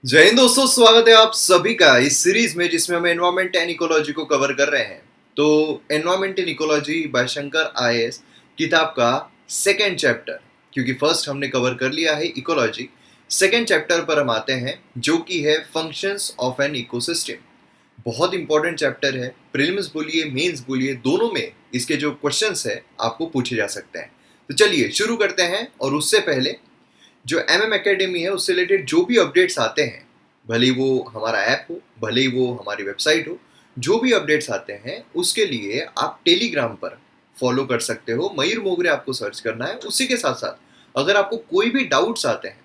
जय हिंद दोस्तों, स्वागत है आप सभी का इस सीरीज में जिसमें हम एनवायरमेंट एंड इकोलॉजी को कवर कर रहे हैं। तो environment and ecology by Shankar IAS किताब का सेकेंड चैप्टर, क्योंकि फर्स्ट हमने कवर कर लिया है इकोलॉजी, सेकेंड चैप्टर पर हम आते हैं जो कि है फंक्शंस ऑफ एन इकोसिस्टम। बहुत इंपॉर्टेंट चैप्टर है, प्रीलिम्स बोलिए मेंस बोलिए दोनों में इसके जो क्वेश्चंस है आपको पूछे जा सकते हैं। तो चलिए शुरू करते हैं। और उससे पहले जो एमएम एकेडमी है उससे रिलेटेड जो भी अपडेट्स आते हैं, भले ही वो हमारा ऐप हो, भले ही वो हमारी वेबसाइट हो, जो भी अपडेट्स आते हैं उसके लिए आप टेलीग्राम पर फॉलो कर सकते हो। मयूर मोगरे आपको सर्च करना है। उसी के साथ साथ अगर आपको कोई भी डाउट्स आते हैं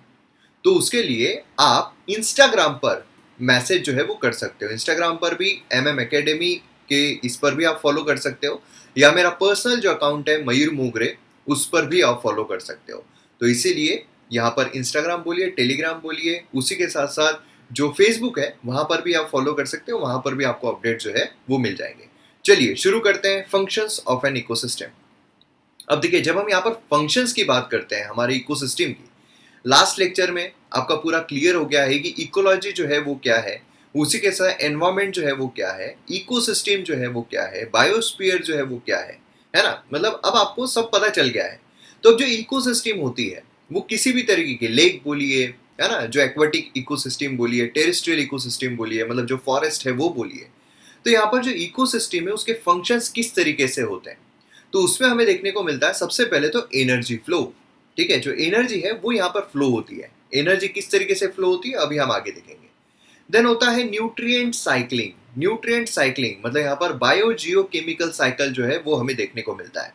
तो उसके लिए आप इंस्टाग्राम पर मैसेज जो है वो कर सकते हो। इंस्टाग्राम पर भी एमएम एकेडमी के इस पर भी आप फॉलो कर सकते हो, या मेरा पर्सनल जो अकाउंट है मयूर मोगरे उस पर भी आप फॉलो कर सकते हो। तो इसीलिए यहाँ पर इंस्टाग्राम बोलिए, टेलीग्राम बोलिए, उसी के साथ साथ जो फेसबुक है वहां पर भी आप फॉलो कर सकते हो, वहां पर भी आपको अपडेट जो है वो मिल जाएंगे। चलिए शुरू करते हैं फंक्शंस ऑफ एन इकोसिस्टम। अब देखिए, जब हम यहाँ पर फंक्शंस की बात करते हैं हमारे इकोसिस्टम की, लास्ट लेक्चर में आपका पूरा क्लियर हो गया है कि इकोलॉजी जो है वो क्या है, उसी के साथ एनवायरमेंट जो है वो क्या है, इकोसिस्टम जो है वो क्या है, बायोस्फीयर जो है वो क्या है ना। मतलब अब आपको सब पता चल गया है। तो अब जो इकोसिस्टम होती है वो किसी भी तरीके की, लेक बोलिए, है ना, जो एक्वाटिक इकोसिस्टम बोलिए, टेरेस्ट्रियल इकोसिस्टम बोलिए, मतलब जो फॉरेस्ट है वो बोलिए, तो यहाँ पर जो इकोसिस्टम है उसके फंक्शंस किस तरीके से होते हैं, तो उसमें हमें देखने को मिलता है सबसे पहले तो एनर्जी फ्लो। ठीक है, जो एनर्जी है वो यहाँ पर फ्लो होती है। एनर्जी किस तरीके से फ्लो होती है अभी हम आगे देखेंगे। देन होता है न्यूट्रिएंट साइक्लिंग। न्यूट्रिएंट साइक्लिंग मतलब यहाँ पर बायो जियो केमिकल साइकिल जो है वो हमें देखने को मिलता है।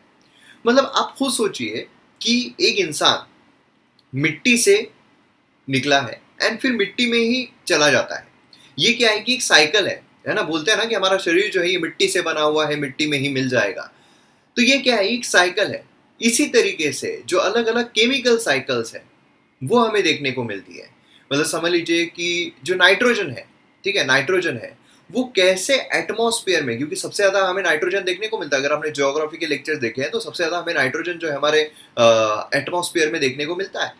मतलब आप खुद सोचिए कि एक इंसान मिट्टी से निकला है एंड फिर मिट्टी में ही चला जाता है। ये क्या है कि एक साइकिल है ना। बोलते हैं ना कि हमारा शरीर जो है ये मिट्टी से बना हुआ है, मिट्टी में ही मिल जाएगा। तो ये क्या है, एक साइकिल है। इसी तरीके से जो अलग अलग केमिकल साइकिल्स है वो हमें देखने को मिलती है। मतलब समझ लीजिए कि जो नाइट्रोजन है, ठीक है, नाइट्रोजन है, वो कैसे एटमॉस्फेयर में, क्योंकि सबसे ज्यादा हमें नाइट्रोजन देखने को मिलता है। अगर आपने ज्योग्राफी के लेक्चर्स देखे हैं तो सबसे ज्यादा हमें नाइट्रोजन जो है हमारे एटमॉस्फेयर में देखने को मिलता है।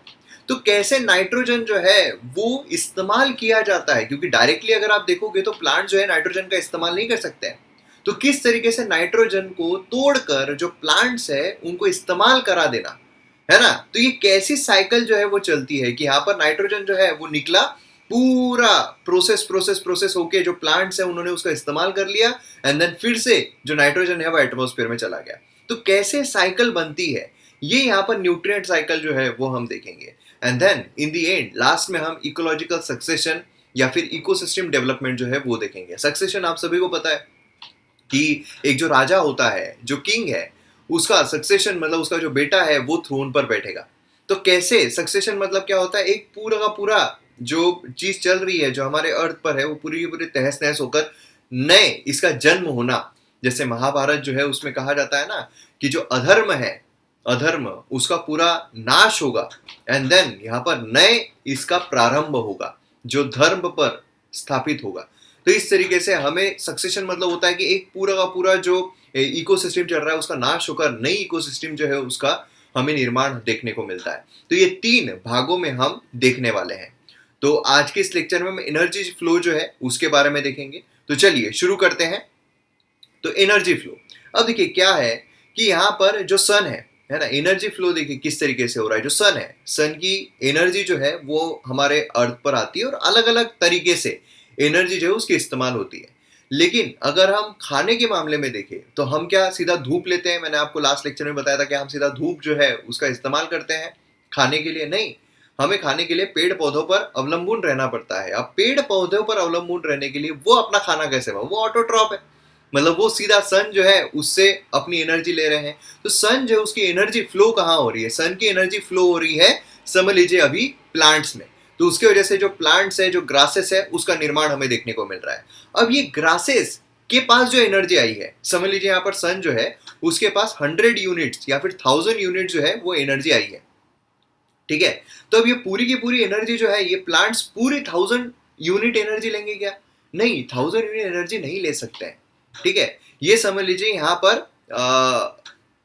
तो कैसे नाइट्रोजन जो है वो इस्तेमाल किया जाता है, क्योंकि डायरेक्टली अगर आप देखोगे तो प्लांट जो है नाइट्रोजन का इस्तेमाल नहीं कर सकते हैं। तो किस तरीके से नाइट्रोजन को तोड़कर जो प्लांट्स है उनको इस्तेमाल करा देना, है ना। तो ये कैसी साइकिल जो है वो चलती है कि यहाँ पर नाइट्रोजन जो है वो निकला, पूरा प्रोसेस प्रोसेस प्रोसेस होके जो प्लांट्स है उन्होंने उसका इस्तेमाल कर लिया, एंड देन फिर से जो नाइट्रोजन है वो एटमॉस्फेयर में चला गया। तो कैसे साइकिल बनती है, ये यहाँ पर न्यूट्रिएंट साइकिल जो है वो हम देखेंगे। And then in the end last में हम इकोलॉजिकल सक्सेशन या फिर इकोसिस्टम डेवलपमेंट जो है वो देखेंगे। सक्सेशन आप सभी को पता है कि एक जो राजा होता है, जो किंग है, उसका सक्सेशन मतलब उसका जो बेटा है वो थ्रोन पर बैठेगा। तो कैसे सक्सेशन मतलब क्या होता है, एक पूरा का पूरा जो चीज चल रही है जो हमारे अर्थ पर है वो पूरी की पूरी तहस नहस होकर नए इसका जन्म होना। जैसे महाभारत जो है उसमें कहा जाता है ना कि जो अधर्म है, अधर्म उसका पूरा नाश होगा, एंड देन यहाँ पर नए इसका प्रारंभ होगा जो धर्म पर स्थापित होगा। तो इस तरीके से हमें सक्सेशन मतलब होता है कि एक पूरा का पूरा जो इकोसिस्टम चल रहा है उसका नाश होकर नई इकोसिस्टम जो है उसका हमें निर्माण देखने को मिलता है। तो ये तीन भागों में हम देखने वाले हैं। तो आज के इस लेक्चर में हम एनर्जी फ्लो जो है उसके बारे में देखेंगे। तो चलिए शुरू करते हैं। तो एनर्जी फ्लो, अब देखिए क्या है कि यहाँ पर जो सन है ना, एनर्जी फ्लो देखिए किस तरीके से हो रहा है। जो सन है, सन की एनर्जी जो है वो हमारे अर्थ पर आती है और अलग अलग तरीके से एनर्जी जो है उसकी इस्तेमाल होती है। लेकिन अगर हम खाने के मामले में देखें तो हम क्या सीधा धूप लेते हैं। मैंने आपको लास्ट लेक्चर में बताया था कि हम सीधा धूप जो है उसका इस्तेमाल करते हैं खाने के लिए। नहीं, हमें खाने के लिए पेड़ पौधों पर अवलंबन रहना पड़ता है। अब पेड़ पौधों पर अवलंबन रहने के लिए वो अपना खाना कैसे बना, वो ऑटोट्रॉप है। मतलब वो सीधा सन जो है उससे अपनी एनर्जी ले रहे हैं। तो सन जो है उसकी एनर्जी फ्लो कहाँ हो रही है, सन की एनर्जी फ्लो हो रही है समझ लीजिए अभी प्लांट्स में। तो उसकी वजह से जो प्लांट्स है, जो ग्रासेस है, उसका निर्माण हमें देखने को मिल रहा है। अब ये ग्रासेस के पास जो एनर्जी आई है, समझ लीजिए यहाँ पर सन जो है उसके पास 100 यूनिट्स या फिर 1000 यूनिट जो है वो एनर्जी आई है। ठीक है, तो अब ये पूरी की पूरी एनर्जी जो है ये प्लांट्स पूरी 1000 यूनिट एनर्जी लेंगे क्या? नहीं, 1000 यूनिट एनर्जी नहीं ले सकते हैं। ठीक है, ये समझ लीजिए यहाँ पर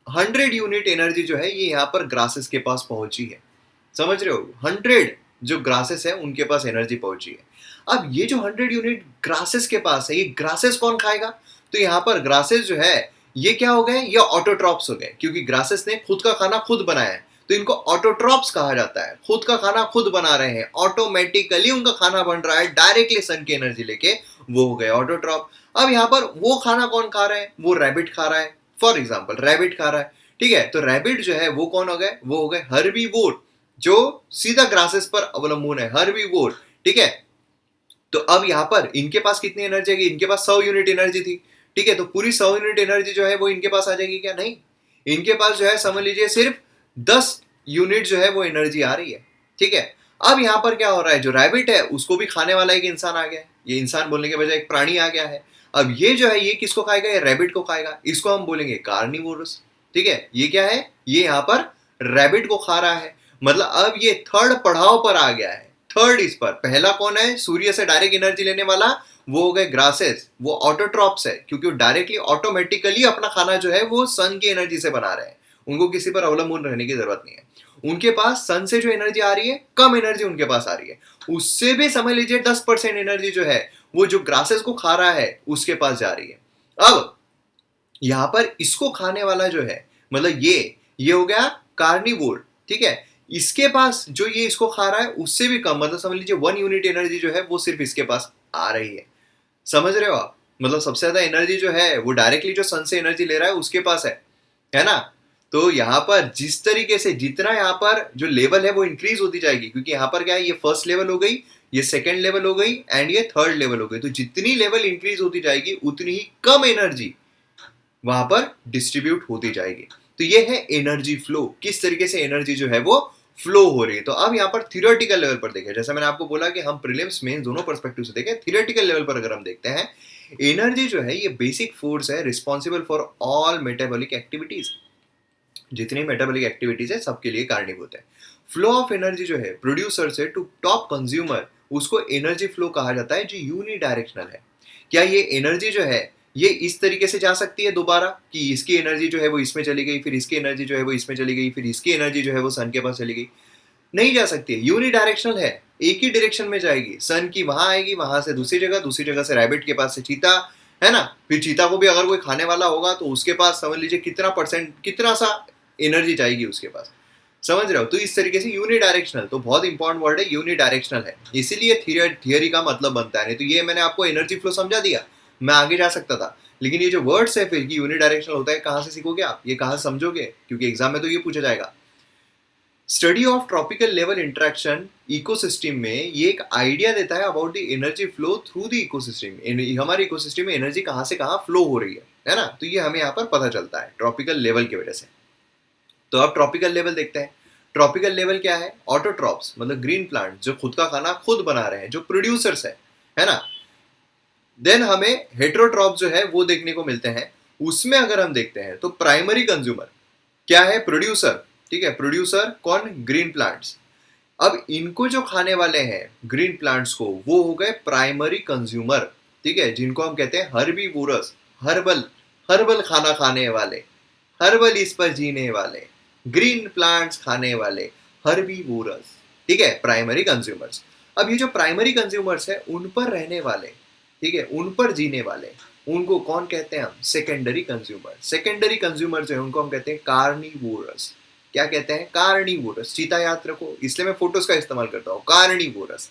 100 यूनिट एनर्जी जो है ये यहाँ पर ग्रासेस के पास पहुंची है। समझ रहे हो, 100 जो ग्रासेस है उनके पास एनर्जी पहुंची है। अब ये जो 100 यूनिट ग्रासेस के पास है, ये ग्रासेस कौन खाएगा? तो यहाँ पर ग्रासेस जो है ये क्या हो गए? ये ऑटोट्रॉप्स हो गए, क्योंकि ग्रासेस ने खुद का खाना खुद बनाया है, तो इनको ऑटोट्रॉप्स कहा जाता है। खुद का खाना खुद बना रहे हैं, ऑटोमेटिकली उनका खाना बन रहा है डायरेक्टली सन की एनर्जी लेके, वो हो गए ऑटोट्रॉप। अब यहाँ पर वो खाना कौन खा रहा है? वो रैबिट खा रहा है, फॉर एग्जाम्पल रैबिट खा रहा है, ठीक है। तो रैबिट जो है वो कौन हो गए? वो हो गए हर्बीवोर, जो सीधा ग्रासेस पर अवलंबन है, हर्बीवोर, ठीक है। तो अब यहाँ पर इनके पास कितनी एनर्जी आएगी? इनके पास 100 यूनिट एनर्जी थी, ठीक है। तो पूरी 100 यूनिट एनर्जी जो है वो इनके पास आ जाएगी क्या? नहीं, इनके पास जो है समझ लीजिए सिर्फ 10 यूनिट जो है वो एनर्जी आ रही है, ठीक है। अब यहाँ पर क्या हो रहा है? जो रैबिट है उसको भी खाने वाला एक इंसान आ गया है, ये इंसान बोलने के बजाय एक प्राणी आ गया है। अब ये जो है ये किसको खाएगा? ये रैबिट को खाएगा, इसको हम बोलेंगे कार्निवोरस, ठीक है। ये क्या है? ये यहाँ पर रैबिट को खा रहा है, मतलब अब ये थर्ड पड़ाव पर आ गया है, थर्ड इस पर। पहला कौन है? सूर्य से डायरेक्ट एनर्जी लेने वाला, वो हो गए ग्रासेस, वो ऑटोट्रॉप्स है, क्योंकि वो डायरेक्टली ऑटोमेटिकली अपना खाना जो है वो सन की एनर्जी से बना रहे हैं, उनको किसी पर अवलंबन रहने की जरूरत नहीं है। उनके पास सन से जो एनर्जी आ रही है, कम एनर्जी उनके पास आ रही है, उससे भी समझ लीजिए 10% एनर्जी जो है वो जो ग्रासेस को खा रहा है उसके पास जा रही है। अब यहां पर इसको खाने वाला जो है, मतलब ये हो गया कार्निवोर, ठीक है। इसके पास जो ये इसको खा रहा है उससे भी कम, मतलब समझ लीजिए 1 यूनिट एनर्जी जो है वो सिर्फ इसके पास आ रही है। समझ रहे हो आप? मतलब सबसे ज्यादा एनर्जी जो है वो डायरेक्टली जो सन से एनर्जी ले रहा है उसके पास है ना। तो यहाँ पर जिस तरीके से जितना यहाँ पर जो लेवल है वो इंक्रीज होती जाएगी, क्योंकि यहाँ पर क्या है, ये फर्स्ट लेवल हो गई, ये सेकंड लेवल हो गई एंड ये थर्ड लेवल हो गई। तो जितनी लेवल इंक्रीज होती जाएगी उतनी ही कम एनर्जी वहां पर डिस्ट्रीब्यूट होती जाएगी। तो ये है एनर्जी फ्लो, किस तरीके से एनर्जी जो है वो फ्लो हो रही है। तो अब यहाँ पर थियोरेटिकल लेवल पर देखें, जैसा मैंने आपको बोला कि हम प्रीलिम्स मेंस दोनों पर्सपेक्टिव से देखें, थियोरेटिकल लेवल पर अगर हम देखते हैं, एनर्जी जो है ये बेसिक फोर्स है responsible for all metabolic activities. जितनी मेटाबॉलिक एक्टिविटीज है सबके लिए कारणीभूत है। फ्लो ऑफ एनर्जी जो है प्रोड्यूसर से टू टॉप कंज्यूमर, उसको एनर्जी फ्लो कहा जाता है, जो यूनिडायरेक्शनल है। क्या ये एनर्जी जो है ये इस तरीके से जा सकती है दोबारा कि इसकी एनर्जी जो है वो इसमें चली गई, फिर इसकी एनर्जी जो है वो इसमें चली गई, फिर इसकी एनर्जी जो है वो सन के पास चली गई? नहीं जा सकती है, यूनिडायरेक्शनल है, एक ही डायरेक्शन में जाएगी। सन की वहां आएगी, वहां से दूसरी जगह से रैबिट के पास से चीता, है ना। फिर चीता को भी अगर कोई खाने वाला होगा तो उसके पास समझ लीजिए कितना परसेंट, कितना सा एनर्जी जाएगी उसके पास। समझ रहे हो? तो इस तरीके से यूनिडायरेक्शनल, तो बहुत इंपॉर्टेंट वर्ड है यूनिडायरेक्शनल है, इसीलिए थियरी का मतलब बनता है। नहीं तो ये मैंने आपको एनर्जी फ्लो समझा दिया, मैं आगे जा सकता था, लेकिन ये जो वर्ड्स है फिर कि यूनिडायरेक्शनल होता है, कहां से सीखोगे आप, ये कहां से समझोगे? क्योंकि एग्जाम में तो ये पूछा जाएगा। Study of tropical level interaction ecosystem में ये एक आइडिया देता है about the energy flow through the ecosystem. हमारे इकोसिस्टम में एनर्जी कहां से कहां फ्लो हो रही है ना। तो ये हमें यहाँ पर पता चलता है ट्रॉपिकल लेवल की वजह से। तो अब ट्रॉपिकल लेवल देखते हैं। ट्रॉपिकल लेवल क्या है? ऑटोट्रॉप्स, मतलब ग्रीन प्लांट जो खुद का खाना खुद बना रहे हैं, जो प्रोड्यूसर्स है ना। देन हमें हेट्रोट्रॉप जो है वो देखने को मिलते हैं। उसमें अगर हम देखते हैं तो प्राइमरी कंज्यूमर क्या है? प्रोड्यूसर, ठीक है। प्रोड्यूसर कौन? Green plants. अब इनको जो खाने वाले हैं ग्रीन प्लांट्स को, वो हो गए प्राइमरी कंज्यूमर, ठीक है, जिनको हम कहते हैं हर्बीवोरस, हर्बल खाना खाने वाले, हर्बल इस पर जीने वाले, ग्रीन प्लांट्स खाने वाले, हर्बीवोरस, ठीक है, प्राइमरी कंज्यूमर्स। अब ये जो प्राइमरी कंज्यूमर्स है उन पर रहने वाले, ठीक है, उन पर जीने वाले, उनको कौन कहते हैं हम? Secondary consumer. सेकेंडरी कंज्यूमर जो है उनको हम कहते हैं कार्निवोरस। क्या कहते हैं? कार्निवोरस। चीता याद रखो, इसलिए मैं फोटोज का इस्तेमाल करता हूँ, कार्निवोरस।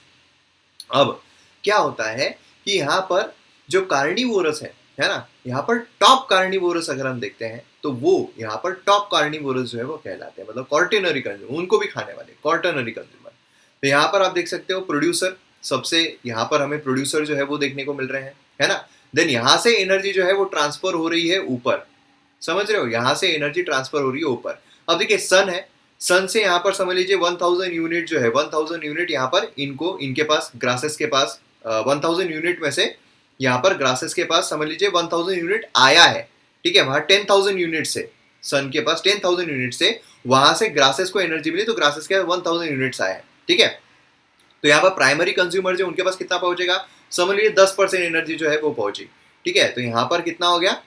अब क्या होता है कि यहाँ पर जो कार्निवोरस है ना, यहाँ पर टॉप कार्निवोरस अगर हम देखते हैं तो वो यहाँ पर टॉप कार्निवोरस जो है वो कहलाते हैं, मतलब क्वार्टरनरी कंज्यूमर, उनको भी खाने वाले क्वार्टरनरी कंज्यूमर। तो यहाँ पर आप देख सकते हो प्रोड्यूसर, सबसे यहाँ पर हमें प्रोड्यूसर जो है वो देखने को मिल रहे हैं, है ना। देन यहाँ से एनर्जी जो है वो ट्रांसफर हो रही है ऊपर, समझ रहे हो, यहाँ से एनर्जी ट्रांसफर हो रही है ऊपर। अब देखिए सन है, सन से यहाँ पर समझ लीजिए 1000 यूनिट जो है, 1000 यूनिट यहाँ पर इनके पास, ग्रासेस के पास 1000 यूनिट में से यहाँ पर ग्रासेस के पास समझ लीजिए 1000 यूनिट आया है, ठीक है। वहां 10,000 यूनिट से, सन के पास 10,000 यूनिट से वहां से ग्रासेस को एनर्जी मिली, तो ग्रासेस के 1000 यूनिट्स आए हैं, ठीक है। तो यहाँ पर प्राइमरी कंज्यूमर जो उनके पास कितना पहुंचेगा? समझ लीजिए 10% एनर्जी जो है वो पहुंची, ठीक है। तो यहाँ पर कितना हो गया?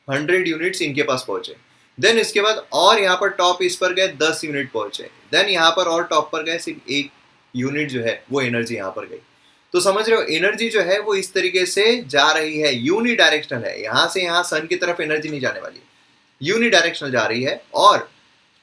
100 यूनिट्स इनके पास पहुंचे। देन इसके बाद और यहाँ पर टॉप इस पर गए 10 यूनिट पहुंचे। देन यहाँ पर और टॉप पर गए सिर्फ एक यूनिट जो है वो एनर्जी यहाँ पर गई। तो समझ रहे हो, एनर्जी जो है वो इस तरीके से जा रही है, यूनिडायरेक्शनल है, यहाँ से यहाँ सन की तरफ एनर्जी नहीं जाने वाली, यूनिडायरेक्शनल जा रही है। और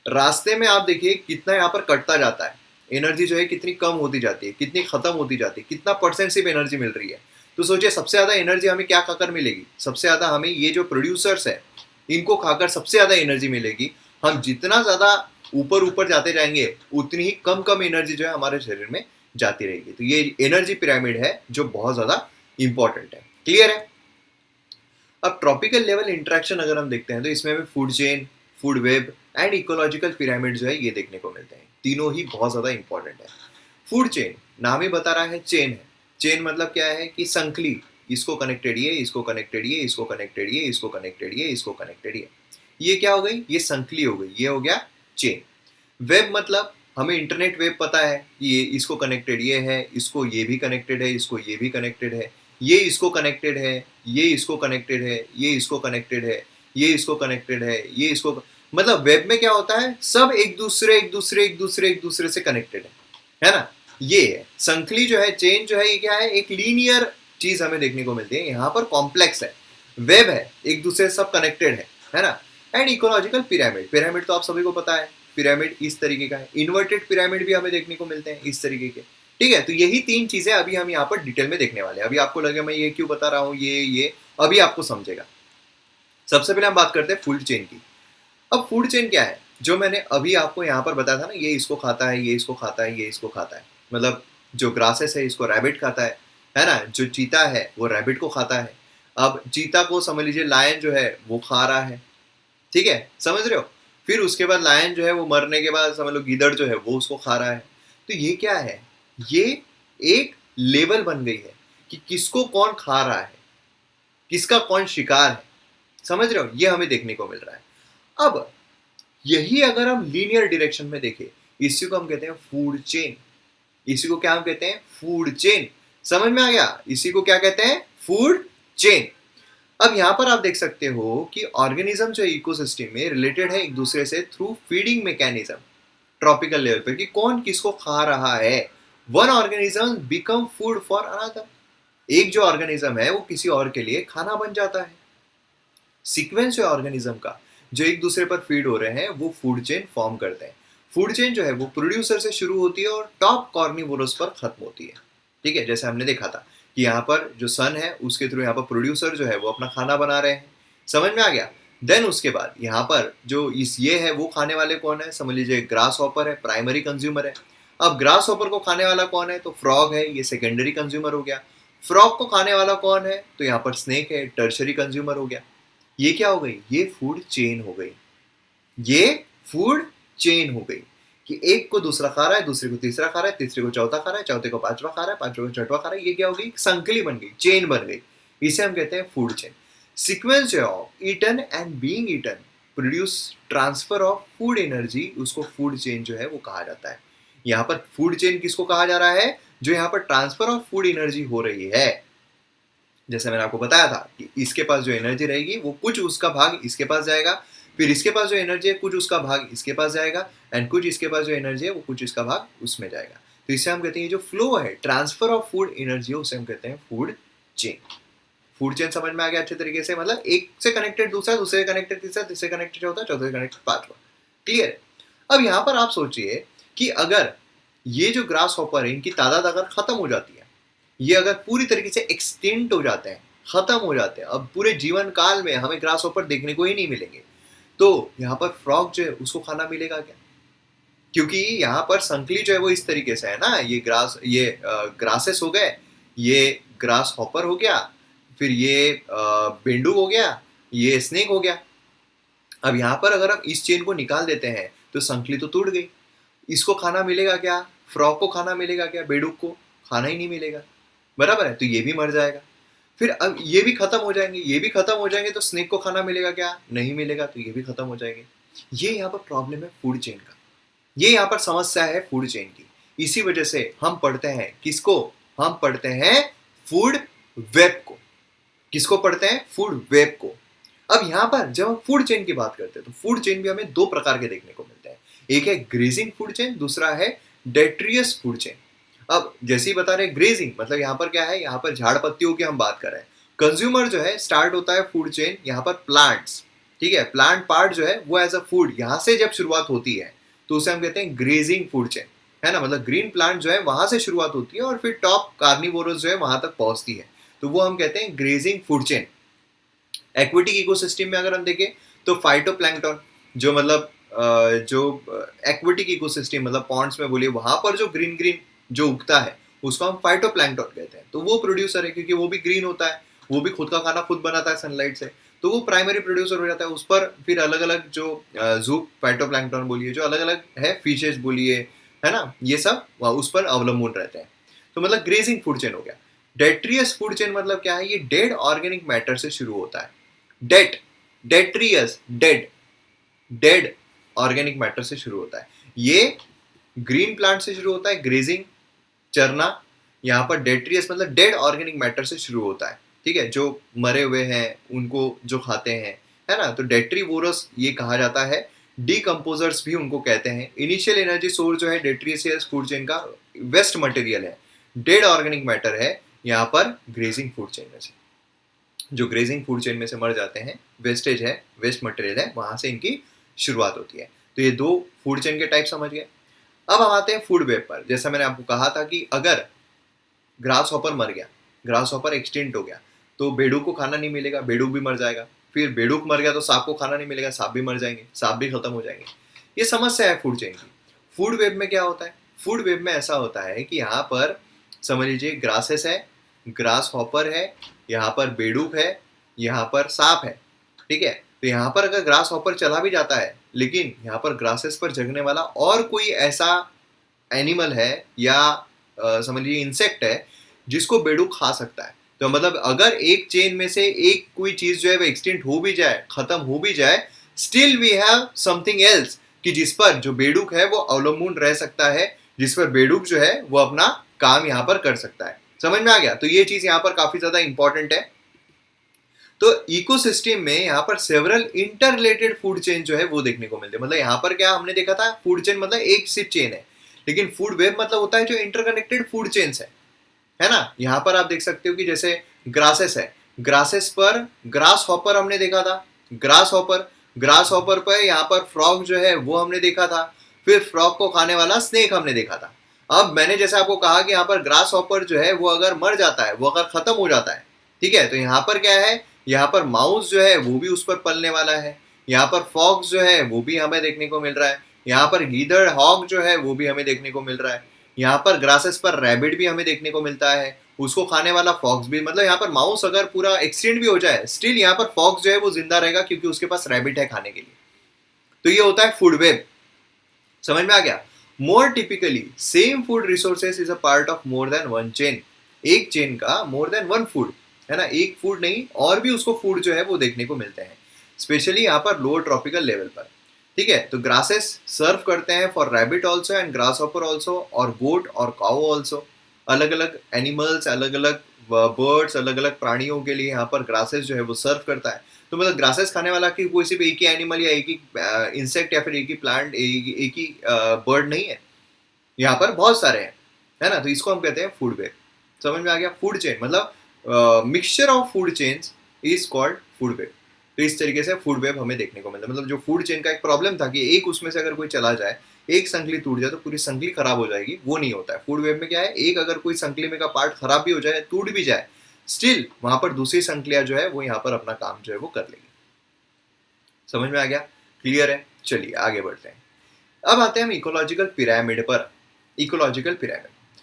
रास्ते में आप देखिए कितना यहाँ पर कटता जाता है, एनर्जी जो है कितनी कम होती जाती है, कितनी खत्म होती जाती है, कितना परसेंट सिर्फ एनर्जी मिल रही है। तो सोचिए सबसे ज्यादा एनर्जी हमें क्या खाकर मिलेगी, सबसे ज्यादा हमें ये जो प्रोड्यूसर्स है इनको खाकर सबसे ज्यादा एनर्जी मिलेगी। हम जितना ज्यादा ऊपर ऊपर जाते जाएंगे उतनी ही कम कम एनर्जी जो है हमारे शरीर में जाती रहेगी। तो ये एनर्जी पिरामिड है जो बहुत ज्यादा इंपॉर्टेंट है। क्लियर है? अब ट्रॉपिकल लेवल इंटरेक्शन अगर हम देखते हैं तो इसमें हमें food chain, food web and ecological pyramid जो है ये देखने को मिलते हैं। तीनों ही बहुत ज्यादा इंपॉर्टेंट है। फूड चेन नाम ही बता रहा है, चेन है। चेन मतलब क्या है कि संकली, इसको कनेक्टेड ये, इसको कनेक्टेड ये, इसको कनेक्टेड ये, इसको कनेक्टेड ये, इसको कनेक्टेड ये क्या हो गई, ये संकली हो गई, ये हो गया चेन। वेब मतलब हमें इंटरनेट वेब पता है कि ये इसको कनेक्टेड ये है, इसको ये भी कनेक्टेड है, इसको ये भी कनेक्टेड है, ये इसको कनेक्टेड है, ये इसको कनेक्टेड है, ये इसको कनेक्टेड है, ये इसको कनेक्टेड है, ये इसको, मतलब वेब में क्या होता है, सब एक दूसरे से कनेक्टेड है ना। ये है संकली जो है, चेन जो है ये क्या है, एक लीनियर चीज हमें देखने को मिलती है। यहाँ पर कॉम्प्लेक्स है, वेब है, एक दूसरे से सब कनेक्टेड है ना। एंड इकोलॉजिकल पिरामिड, पिरामिड तो आप सभी को पता है, पिरामिड इस तरीके का है। इन्वर्टेड पिरामिड भी हमें देखने को मिलते हैं इस तरीके के। ठीक है, तो यही तीन चीजें अभी हम यहाँ पर डिटेल में देखने वाले हैं। अभी आपको लगे मैं ये क्यों बता रहा हूँ, ये अभी आपको समझेगा। सबसे पहले हम बात करते हैं फूड चेन की। अब फूड चेन क्या है, जो मैंने अभी आपको यहाँ पर बताया था ना, ये इसको खाता है, ये इसको खाता है, ये इसको खाता है, मतलब जो ग्रासेस है इसको रैबिट खाता है ना। जो चीता है वो रैबिट को खाता है। अब चीता को समझ लीजिए लायन जो है वो खा रहा है, ठीक है, समझ रहे हो। फिर उसके बाद लायन जो है वो मरने के बाद समझ लो गीदड़ जो है वो उसको खा रहा है। तो ये क्या है, ये एक लेवल बन गई है कि किसको कौन खा रहा है, किसका कौन शिकार है, समझ रहे हो, ये हमें देखने को मिल रहा है। अब यही अगर हम लीनियर डायरेक्शन में देखें, इसी को हम कहते हैं फूड चेन। इसी को क्या हम कहते हैं, फूड चेन। समझ में आ गया, इसी को क्या कहते हैं, फूड चेन। अब यहां पर आप देख सकते हो कि ऑर्गेनिज्म जो इकोसिस्टम में रिलेटेड है एक दूसरे से through feeding mechanism tropical level पर, कि कौन किसको खा रहा है। One organism become food for another, एक जो ऑर्गेनिज्म है वो किसी और के लिए खाना बन जाता है। सीक्वेंस है ऑर्गेनिज्म का जो एक दूसरे पर फीड हो रहे हैं वो फूड चेन फॉर्म करते हैं। फूड चेन जो है वो प्रोड्यूसर से शुरू होती है और टॉप कार्निवोरस पर खत्म होती है। ठीक है, जैसे हमने देखा था कि यहाँ पर जो सन है उसके थ्रू यहाँ पर प्रोड्यूसर जो है वो अपना खाना बना रहे हैं। समझ में आ गया। देन उसके बाद यहाँ पर जो इस ये है वो खाने वाले कौन है, समझ लीजिए ग्रास हॉपर है, प्राइमरी कंज्यूमर है। अब ग्रास हॉपर को खाने वाला कौन है, तो फ्रॉग है, ये सेकेंडरी कंज्यूमर हो गया। फ्रॉग को खाने वाला कौन है, तो यहाँ पर स्नेक है, टर्शरी कंज्यूमर हो गया। ये क्या हो गई, ये फूड चेन हो गई, ये फूड चेन हो गई कि एक को दूसरा खा रहा है, दूसरे को तीसरा खा रहा है, तीसरे को चौथा खा रहा है, चौथे को पांचवा खा रहा है, पांचवे को छठवा खा रहा है। ये क्या हो गई, संकली बन गई, चेन बन गई। इसे हम कहते हैं food chain. Sequence of eaten and being eaten produce transfer of food energy, उसको फूड चेन जो है वो कहा जाता है। यहाँ पर फूड चेन किसको कहा जा रहा है, जो यहाँ पर ट्रांसफर ऑफ फूड एनर्जी हो रही है। जैसे मैंने आपको बताया था कि इसके पास जो एनर्जी रहेगी वो कुछ उसका भाग इसके पास जाएगा, फिर इसके पास जो एनर्जी है कुछ उसका भाग इसके पास जाएगा, एंड कुछ इसके पास जो एनर्जी है वो कुछ इसका भाग उसमें जाएगा। तो इसे हम कहते हैं जो फ्लो है, ट्रांसफर ऑफ फूड एनर्जी, उसे हम कहते हैं फूड चेन। फूड चेन समझ में आ गया अच्छे तरीके से, मतलब एक से कनेक्टेड दूसरा, दूसरे से कनेक्टेड तीसरा, तीसरे से कनेक्टेड चौथा, चौथे से कनेक्टेड पांचवा। क्लियर। अब यहाँ पर आप सोचिए कि अगर ये जो ग्रास हॉपर है इनकी तादाद अगर खत्म हो जाती है, ये अगर पूरी तरीके से एक्सटिंक्ट हो जाते हैं, खत्म हो जाते हैं, अब पूरे जीवन काल में हमें ग्रास हॉपर देखने को ही नहीं मिलेंगे, तो यहाँ पर फ्रॉग जो है उसको खाना मिलेगा क्या? क्योंकि यहाँ पर संकली जो है वो इस तरीके से है ना, ये ग्रासेस हो गए, ये ग्रास हॉपर हो गया, फिर ये बेंडू हो गया, ये स्नेक हो गया। अब यहाँ पर अगर हम इस चेन को निकाल देते हैं तो संकली तो टूट गई। इसको खाना मिलेगा क्या, फ्रॉग को खाना मिलेगा क्या, बेडूक को खाना ही नहीं मिलेगा, बराबर है, तो ये भी मर जाएगा। फिर अब ये भी खत्म हो जाएंगे, ये भी खत्म हो जाएंगे, तो स्नेक को खाना मिलेगा क्या, नहीं मिलेगा, तो ये भी खत्म हो जाएंगे। ये यहाँ पर प्रॉब्लम है फूड चेन का, ये यहाँ पर समस्या है फूड चेन की। इसी वजह से हम पढ़ते हैं किसको, हम पढ़ते हैं फूड वेब को। किसको पढ़ते हैं, फूड वेब को। अब यहाँ पर जब हम फूड चेन की बात करते हैं तो फूड चेन भी हमें दो प्रकार के देखने को मिलते हैं, एक है ग्रेजिंग फूड चेन, दूसरा है डेट्रियस फूड चेन। अब जैसे ही बता रहे ग्रेजिंग, मतलब यहाँ पर क्या है, यहाँ पर झाड़ पत्तियों की हम बात कर रहे हैं। कंज्यूमर जो है स्टार्ट होता है फूड चेन यहाँ पर प्लांट्स, ठीक है, प्लांट पार्ट जो है वो एज अ फूड यहाँ से जब शुरुआत होती है तो उसे हम कहते हैं ग्रेजिंग फूड चेन, है ना। मतलब ग्रीन प्लांट जो है वहां से शुरुआत होती है और फिर टॉप कार्निवोरस जो है वहां तक पहुंचती है, तो वो हम कहते हैं grazing food chain. Aquatic ecosystem में अगर हम देखें तो फाइटोप्लैंक्टन, जो मतलब जो एक्वेटिक इकोसिस्टम मतलब पॉन्ड्स में बोलिए वहां पर जो ग्रीन ग्रीन जो उगता है उसको हम फाइटोप्लैंक्टन कहते हैं। तो वो प्रोड्यूसर है क्योंकि वो भी ग्रीन होता है, वो भी खुद का खाना खुद बनाता है सनलाइट से, तो वो प्राइमरी प्रोड्यूसर हो जाता है। उस पर फिर अलग अलग जो जूप फाइटोप्लैंक्टन बोलिए, जो अलग अलग है फिशेज बोलिए, है ना, ये सब उस पर अवलंबन रहते हैं। तो मतलब ग्रेजिंग फूड चेन हो गया। डेट्रियस फूड चेन मतलब क्या है, ये डेड ऑर्गेनिक मैटर से शुरू होता है। डेट्रियस डेड, डेड ऑर्गेनिक मैटर से शुरू होता है। ये ग्रीन प्लांट से शुरू होता है, ग्रेजिंग चरना। यहाँ पर डेट्रियस मतलब डेड ऑर्गेनिक मैटर से शुरू होता है, ठीक है, जो मरे हुए हैं उनको जो खाते हैं, है ना। तो डेट्रीवोरस ये कहा जाता है, डीकम्पोजर्स भी उनको कहते हैं। इनिशियल एनर्जी सोर्स जो है डेट्रियस फूड चेन का वेस्ट मटेरियल है, डेड ऑर्गेनिक मैटर है यहाँ पर ग्रेजिंग फूड चेन में से। जो ग्रेजिंग फूड चेन में से मर जाते हैं, वेस्टेज है, वेस्ट मटेरियल है, वहां से इनकी शुरुआत होती है। तो ये दो फूड चेन के टाइप समझ गए। अब हम आते हैं फूड वेब पर। जैसा मैंने आपको कहा था कि अगर ग्रास हॉपर मर गया, ग्रास हॉपर एक्सटिंक्ट हो गया, तो बेडूक को खाना नहीं मिलेगा, बेडूक भी मर जाएगा। फिर बेडूक मर गया तो सांप को खाना नहीं मिलेगा, सांप भी मर जाएंगे, सांप भी खत्म हो जाएंगे। ये समस्या है फूड चेन की। फूड वेब में क्या होता है, फूड वेब में ऐसा होता है कि यहाँ पर समझ लीजिए ग्रासेस है, ग्रास हॉपर है, यहाँ पर बेडूक है, यहाँ पर सांप है, ठीक है। तो यहाँ पर अगर ग्रास हॉपर चला भी जाता है, लेकिन यहाँ पर ग्रासेस पर जगने वाला और कोई ऐसा एनिमल है या समझ लीजिए इंसेक्ट है जिसको बेडूक खा सकता है। तो मतलब अगर एक चेन में से एक कोई चीज जो है वो एक्सटिंक्ट हो भी जाए, खत्म हो भी जाए, still we have something else कि जिस पर जो बेडूक है वो अवलंबन रह सकता है, जिस पर बेडूक जो है वो अपना काम यहाँ पर कर सकता है। समझ में आ गया। तो ये चीज यहाँ पर काफी ज्यादा इंपॉर्टेंट है। तो इकोसिस्टम में यहाँ पर several inter related food chain जो है वो देखने को मिलते हैं। मतलब यहाँ पर क्या हमने देखा था, फूड चेन मतलब एक सिर्फ चेन है, लेकिन फूड वेब मतलब होता है जो इंटरकनेक्टेड फूड चेन्स है ना। यहाँ पर आप देख सकते हो कि जैसे ग्रासेस है, ग्रासेस पर ग्रास हॉपर हमने देखा था, ग्रास हॉपर पर यहाँ पर फ्रॉग जो है वो हमने देखा था, फिर फ्रॉग को खाने वाला स्नेक हमने देखा था। अब मैंने जैसे आपको कहा कि यहाँ पर ग्रास हॉपर जो है वो अगर मर जाता है, वो अगर खत्म हो जाता है, ठीक है, तो यहाँ पर क्या है, यहाँ पर माउस जो है वो भी उस पर पलने वाला है, यहाँ पर फॉक्स जो है वो भी हमें देखने को मिल रहा है, यहाँ पर गीदड़ हॉग जो है वो भी हमें देखने को मिल रहा है, यहाँ पर ग्रासेस पर रैबिट भी हमें देखने को मिलता है, उसको खाने वाला फॉक्स भी। मतलब यहाँ पर माउस अगर पूरा एक्सटेंड भी हो जाए, स्टिल यहाँ पर फॉक्स जो है वो जिंदा रहेगा क्योंकि उसके पास रैबिट है खाने के लिए। तो ये होता है फूड वेब। समझ में आ गया। More typically same food resources is a part of more than one chain. एक चेन का मोर देन वन फूड, है ना, एक फूड नहीं और भी उसको फूड जो है वो देखने को मिलते हैं, स्पेशली यहाँ पर लोअर ट्रॉपिकल लेवल पर, ठीक है। तो ग्रासेस सर्व करते हैं for rabbit also and grass hopper also, और गोट और काउ ऑल्सो। अलग अलग एनिमल्स, अलग अलग बर्ड्स, अलग अलग प्राणियों के लिए यहाँ पर ग्रासेस जो है वो सर्व करता है। तो मतलब ग्रासेस खाने वाला कि कोई सिर्फ एक ही एनिमल या एक ही इंसेक्ट या फिर एक ही प्लांट, एक ही बर्ड नहीं है, यहाँ पर बहुत सारे हैं, है ना। तो इसको हम कहते हैं फूड वेब। समझ में आ गया। फूड चेन मतलब mixture of food chains is called food web. तो इस तरीके से फूड वेब हमें देखने को मिलता है। मतलब जो फूड चेन का एक प्रॉब्लम था कि एक उसमें से अगर कोई चला जाए, एक संकली टूट जाए तो पूरी संकली खराब हो जाएगी, वो नहीं होता है। फूड वेब में क्या है, एक अगर कोई संकली में का पार्ट खराब भी हो जाए, टूट भी जाए, स्टिल वहां पर दूसरी संकलियां जो है वो यहाँ पर अपना काम जो है वो कर लेगी। समझ में आ गया, क्लियर है। चलिए आगे बढ़ते हैं। अब आते हैं हम इकोलॉजिकल पिरामिड पर। इकोलॉजिकल पिरामिड,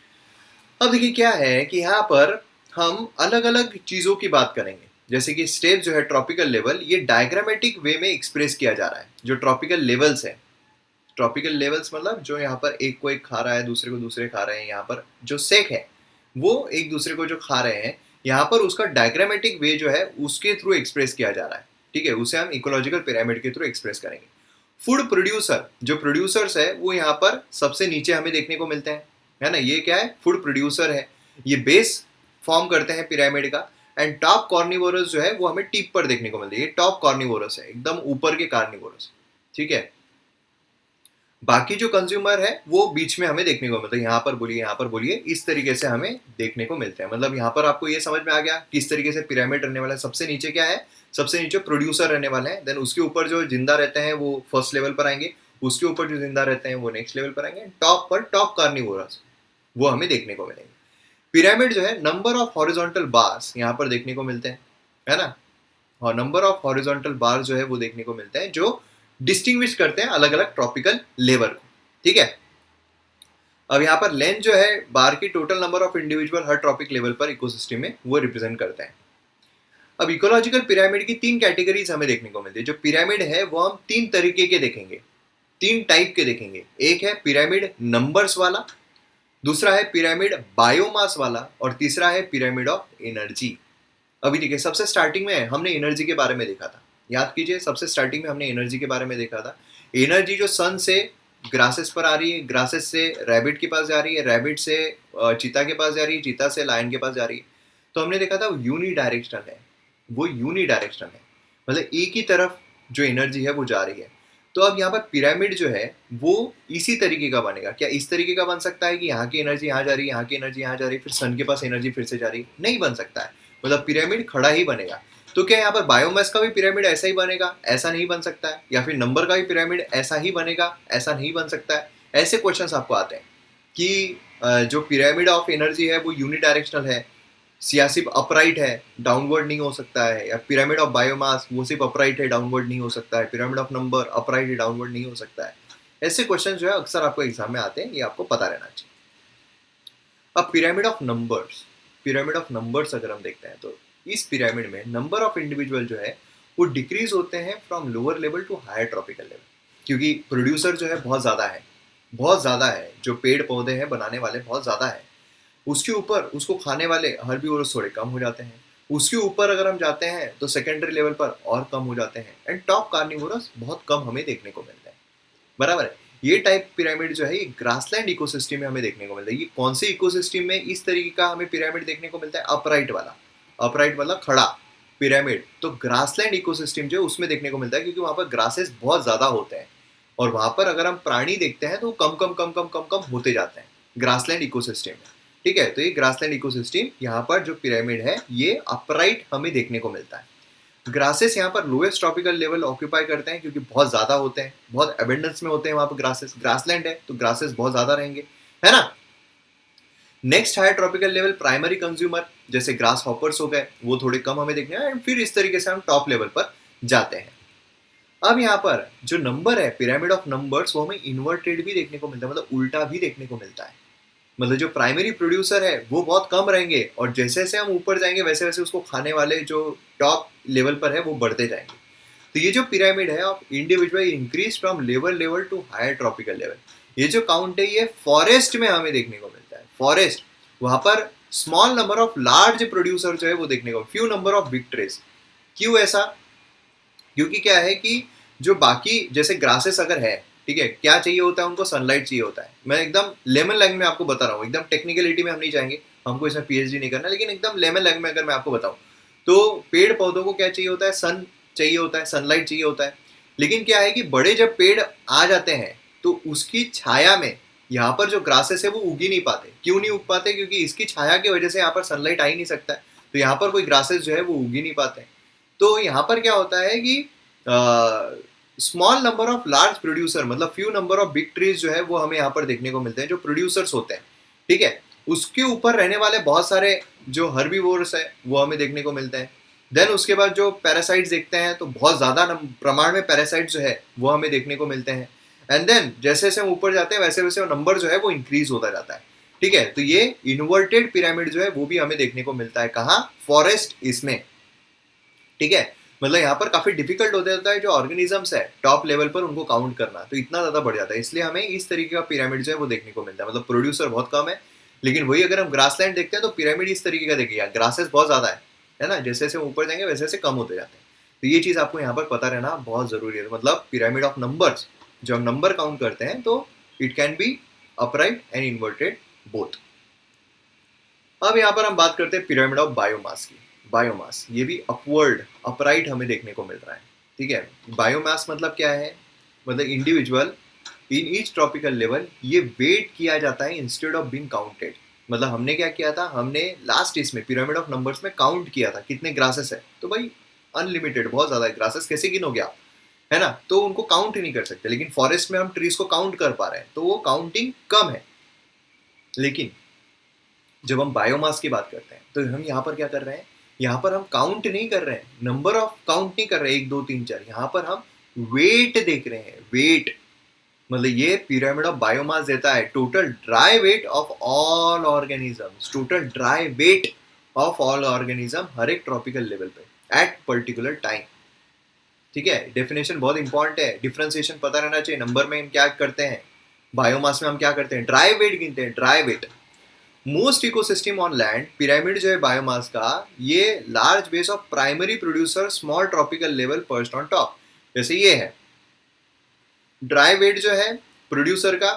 अब देखिए क्या है कि यहाँ पर हम अलग अलग चीजों की बात करेंगे। जैसे कि स्टेप जो है ट्रॉपिकल लेवल, ये डायग्रामेटिक वे में एक्सप्रेस किया जा रहा है। जो ट्रॉपिकल लेवल्स है, ट्रॉपिकल लेवल्स मतलब जो यहाँ पर एक को एक खा रहा है, दूसरे को दूसरे खा रहे हैं, यहाँ पर जो सेक है वो एक दूसरे को जो खा रहे हैं, यहाँ पर उसका डायग्रामेटिक वे जो है उसके थ्रू एक्सप्रेस किया जा रहा है, ठीक है। उसे हम इकोलॉजिकल पिरामिड के थ्रू एक्सप्रेस करेंगे। फूड प्रोड्यूसर, जो प्रोड्यूसर्स है वो यहाँ पर सबसे नीचे हमें देखने को मिलते हैं, है ना। ये क्या है, फूड प्रोड्यूसर है, ये बेस फॉर्म करते हैं पिरामिड का। एंड टॉप कॉर्निवोरस जो है वो हमें टिप पर देखने को मिलती है। ये टॉप कॉर्निवोरस है, एकदम ऊपर के कार्निवोरस, ठीक है। बाकी जो कंज्यूमर है वो बीच में हमें देखने को मिलता है, यहाँ पर बोलिए, इस तरीके से हमें देखने को मिलते हैं। मतलब यहाँ पर आपको ये समझ में आ गया किस तरीके से पिरामिड रहने वाला है। सबसे नीचे क्या है, सबसे नीचे प्रोड्यूसर रहने वाले हैं, देन उसके ऊपर जो जिंदा रहते हैं वो फर्स्ट लेवल पर आएंगे, उसके ऊपर जो जिंदा रहते हैं वो नेक्स्ट लेवल पर आएंगे, टॉप पर टॉप कार्निवोरस वो हमें देखने को मिलेंगे। पिरामिड जो है नंबर ऑफ हॉरिजॉन्टल बार्स यहाँ पर देखने को मिलते हैं, है ना। और नंबर ऑफ हॉरिजॉन्टल बार जो है वो देखने को मिलते हैं जो डिस्टिंग्विश करते हैं अलग अलग ट्रॉपिकल लेवल को, ठीक है। अब यहाँ पर लेंथ जो है बार की total number of individual her trophic level पर इकोसिस्टम में वो रिप्रेजेंट करते हैं। अब इकोलॉजिकल पिरामिड की 3 कैटेगरीज हमें देखने को मिलती है। जो पिरामिड है वो हम 3 तरीके के देखेंगे, 3 टाइप के देखेंगे। एक है पिरामिड नंबर्स वाला, दूसरा है पिरामिड बायोमास वाला, और तीसरा है पिरामिड ऑफ एनर्जी। अभी देखिए सबसे स्टार्टिंग में हमने एनर्जी के बारे में देखा था, याद कीजिए सबसे स्टार्टिंग में हमने एनर्जी के बारे में देखा था। एनर्जी जो सन से ग्रासेस पर आ रही है, ग्रासेस से रैबिट के पास जा रही है, रैबिट से चीता के पास जा रही है, चीता से लायन के पास जा रही है। तो हमने देखा था यूनी डायरेक्शनल है, वो यूनी डायरेक्शनल है, मतलब एक ही तरफ जो एनर्जी है वो जा रही है। तो अब यहाँ पर पिरामिड जो है वो इसी तरीके का बनेगा। क्या इस तरीके का बन सकता है कि यहाँ की एनर्जी यहाँ जा रही है, यहाँ की एनर्जी यहाँ जा रही है, फिर सन के पास एनर्जी फिर से जा रही है? नहीं बन सकता है, मतलब पिरामिड खड़ा ही बनेगा। तो क्या यहाँ पर बायोमास का भी पिरामिड ऐसा ही बनेगा? ऐसा नहीं बन सकता है। या फिर नंबर का भी पिरामिड ऐसा ही बनेगा? ऐसा नहीं बन सकता है। ऐसे क्वेश्चंस आपको आते हैं कि जो पिरामिड ऑफ एनर्जी है वो यूनिडायरेक्शनल है, या सिर्फ अपराइट है, डाउनवर्ड नहीं हो सकता है। या पिरामिड ऑफ बायोमास वो सिर्फ अपराइट है, डाउनवर्ड नहीं हो सकता है। पिरामिड ऑफ नंबर अपराइट है, डाउनवर्ड नहीं हो सकता है। ऐसे क्वेश्चन जो है अक्सर आपको एग्जाम में आते हैं, ये आपको पता रहना चाहिए। अब pyramid of numbers, pyramid of numbers अगर हम देखते हैं तो इस पिरामिड में नंबर ऑफ इंडिविजुअल जो है वो डिक्रीज होते हैं from lower level to higher trophic level, क्योंकि प्रोड्यूसर जो है बहुत ज़्यादा है, बहुत ज़्यादा है। जो पेड़ पौधे हैं बनाने वाले बहुत ज़्यादा है, उसके ऊपर उसको खाने वाले हर्बीवोरस थोड़े कम हो जाते हैं। उसके ऊपर अगर हम जाते हैं तो सेकेंडरी लेवल पर और कम हो जाते हैं, एंड टॉप कार्निवोरस बहुत कम हमें देखने को मिलता है, बराबर है। ये टाइप पिरामिड जो है ये ग्रासलैंड इकोसिस्टम में हमें देखने को मिलता है। ये कौन से इकोसिस्टम में इस तरीके का हमें पिरामिड देखने को मिलता है? अपराइट वाला, अपराइट वाला खड़ा पिरामिड तो ग्रासलैंड इकोसिस्टम जो है उसमें देखने को मिलता है, क्योंकि वहाँ पर ग्रासेस बहुत ज़्यादा होते हैं, और वहाँ पर अगर हम प्राणी देखते हैं तो कम कम कम कम कम कम होते जाते हैं ग्रासलैंड इकोसिस्टम में, ठीक है। तो ये ग्रासलैंड इकोसिस्टम यहाँ पर जो पिरामिड है ये अपराइट हमें देखने को मिलता है। ग्रासेस यहाँ पर लोएस्ट ट्रॉपिकल लेवल ऑक्यूपाई करते हैं, क्योंकि बहुत ज़्यादा होते हैं, बहुत एबेंडेंस में होते हैं वहाँ पर ग्रासेस। ग्रासलैंड है तो ग्रासेस बहुत ज़्यादा रहेंगे, है ना। Next higher trophic level primary consumer, जैसे ग्रास हॉपर्स हो गए, वो थोड़े कम हमें देखने हैं, फिर इस तरीके से हम टॉप लेवल पर जाते हैं। अब यहाँ पर जो नंबर है, पिरामिड ऑफ नंबर्स, वो हमें इन्वर्टेड भी देखने को मिलता है, मतलब उल्टा भी देखने को मिलता है। मतलब जो प्राइमरी प्रोड्यूसर है वो बहुत कम रहेंगे, और जैसे जैसे हम ऊपर जाएंगे वैसे वैसे उसको खाने वाले जो टॉप लेवल पर है वो बढ़ते जाएंगे। तो ये जो पिरामिड है of individual increase from level to higher trophic level, ये जो काउंट है ये फॉरेस्ट में हमें देखने को मिलता है। फॉरेस्ट, वहां पर small number of large producer जो है वो देखने को, few number of big trace. क्यों ऐसा? क्योंकि क्या है कि जो बाकी जैसे ग्रासेस अगर है, ठीक है, क्या चाहिए होता है उनको? सनलाइट चाहिए होता है। मैं एकदम लेमन लैंग्वेज में आपको बता रहा हूँ, एकदम टेक्निकलिटी में हम नहीं जाएंगे, हमको इसमें पीएचडी नहीं करना, लेकिन एकदम लेमन लैंग्वेज में अगर मैं आपको बताऊँ तो पेड़ पौधों को क्या चाहिए होता है? सन चाहिए होता है, सनलाइट चाहिए होता है। लेकिन क्या है कि बड़े जब पेड़ आ जाते हैं तो उसकी छाया में यहाँ पर जो ग्रासेस है वो उग ही नहीं पाते। क्यों नहीं उग पाते? क्योंकि इसकी छाया की वजह से यहाँ पर सनलाइट आ ही नहीं सकता है, तो यहाँ पर कोई ग्रासेस जो है वो उग ही नहीं पाते। तो यहाँ पर क्या होता है कि small number of large producer, मतलब few number of big trees जो है वो हमें यहाँ पर देखने को मिलते हैं, जो प्रोड्यूसर्स होते हैं, ठीक है। उसके ऊपर रहने वाले बहुत सारे जो हर्बीवोर्स है वो हमें देखने को मिलते हैं। देन उसके बाद जो पैरासाइट्स देखते हैं तो बहुत ज़्यादा प्रमाण में पैरासाइट्स जो है वो हमें देखने को मिलते हैं। एंड देन जैसे जैसे हम ऊपर जाते हैं वैसे वैसे नंबर जो है वो इंक्रीज होता जाता है, ठीक है। तो ये इन्वर्टेड पिरामिड जो है वो भी हमें देखने को मिलता है। कहाँ? फॉरेस्ट इसमें, ठीक है। मतलब यहाँ पर काफी डिफिकल्ट हो जाता है जो ऑर्गेनिजम्स है टॉप लेवल पर उनको काउंट करना, तो इतना ज्यादा बढ़ जाता है। इसलिए हमें इस तरीके का पिरामिड जो है वो देखने को मिलता है। मतलब प्रोड्यूसर बहुत कम है, लेकिन वही अगर हम ग्रासलैंड देखते हैं तो पिरामिड इस तरीके का देखिए, ग्रासेस बहुत ज्यादा है ना। जैसे जैसे ऊपर जाएंगे वैसे वैसे कम होते जाते हैं। तो ये चीज आपको यहाँ पर पता रहना बहुत जरूरी है। मतलब पिरामिड ऑफ नंबर्स, जब हम नंबर काउंट करते हैं तो it can be upright and inverted both. अब यहाँ पर हम बात करते हैं पिरामिड ऑफ बायोमास की। बायोमास ये भी अपवर्ड अपराइट हमें देखने को मिल रहा है, ठीक है। बायोमास मतलब क्या है? मतलब individual in each tropical level ये वेट किया जाता है इंस्टेड ऑफ बीइंग काउंटेड। मतलब हमने क्या किया था, हमने लास्ट इसमें पिरामिड ऑफ नंबर्स में काउंट किया था कितने ग्रासेस है, तो भाई अनलिमिटेड बहुत ज्यादा है, ग्रासेस कैसे गिनोगे आप, है ना, तो उनको काउंट ही नहीं कर सकते। लेकिन फॉरेस्ट में हम ट्रीज को काउंट कर पा रहे हैं, तो वो काउंटिंग कम है। लेकिन जब हम बायोमास की बात करते हैं तो हम यहाँ पर क्या कर रहे हैं, यहाँ पर हम काउंट नहीं कर रहे हैं, नंबर ऑफ काउंट नहीं कर रहे हैं 1 2 3 4, यहाँ पर हम वेट देख रहे हैं। वेट मतलब ये पिरामिड ऑफ बायोमास देता है total dry weight of all organisms, total dry weight of all organism हर एक ट्रॉपिकल लेवल पे एट पर्टिकुलर टाइम। ठीक है, डेफिनेशन बहुत इंपॉर्टेंट है, डिफरेंशिएशन पता रहना चाहिए। नंबर में हम क्या करते हैं, बायोमास में हम क्या करते हैं, ड्राई वेट गिनते हैं, dry weight. Most ecosystem on land, pyramid जो है बायोमास का, ये large base of primary producer small trophic level perched on top. जैसे ये है ड्राई वेट जो है प्रोड्यूसर का,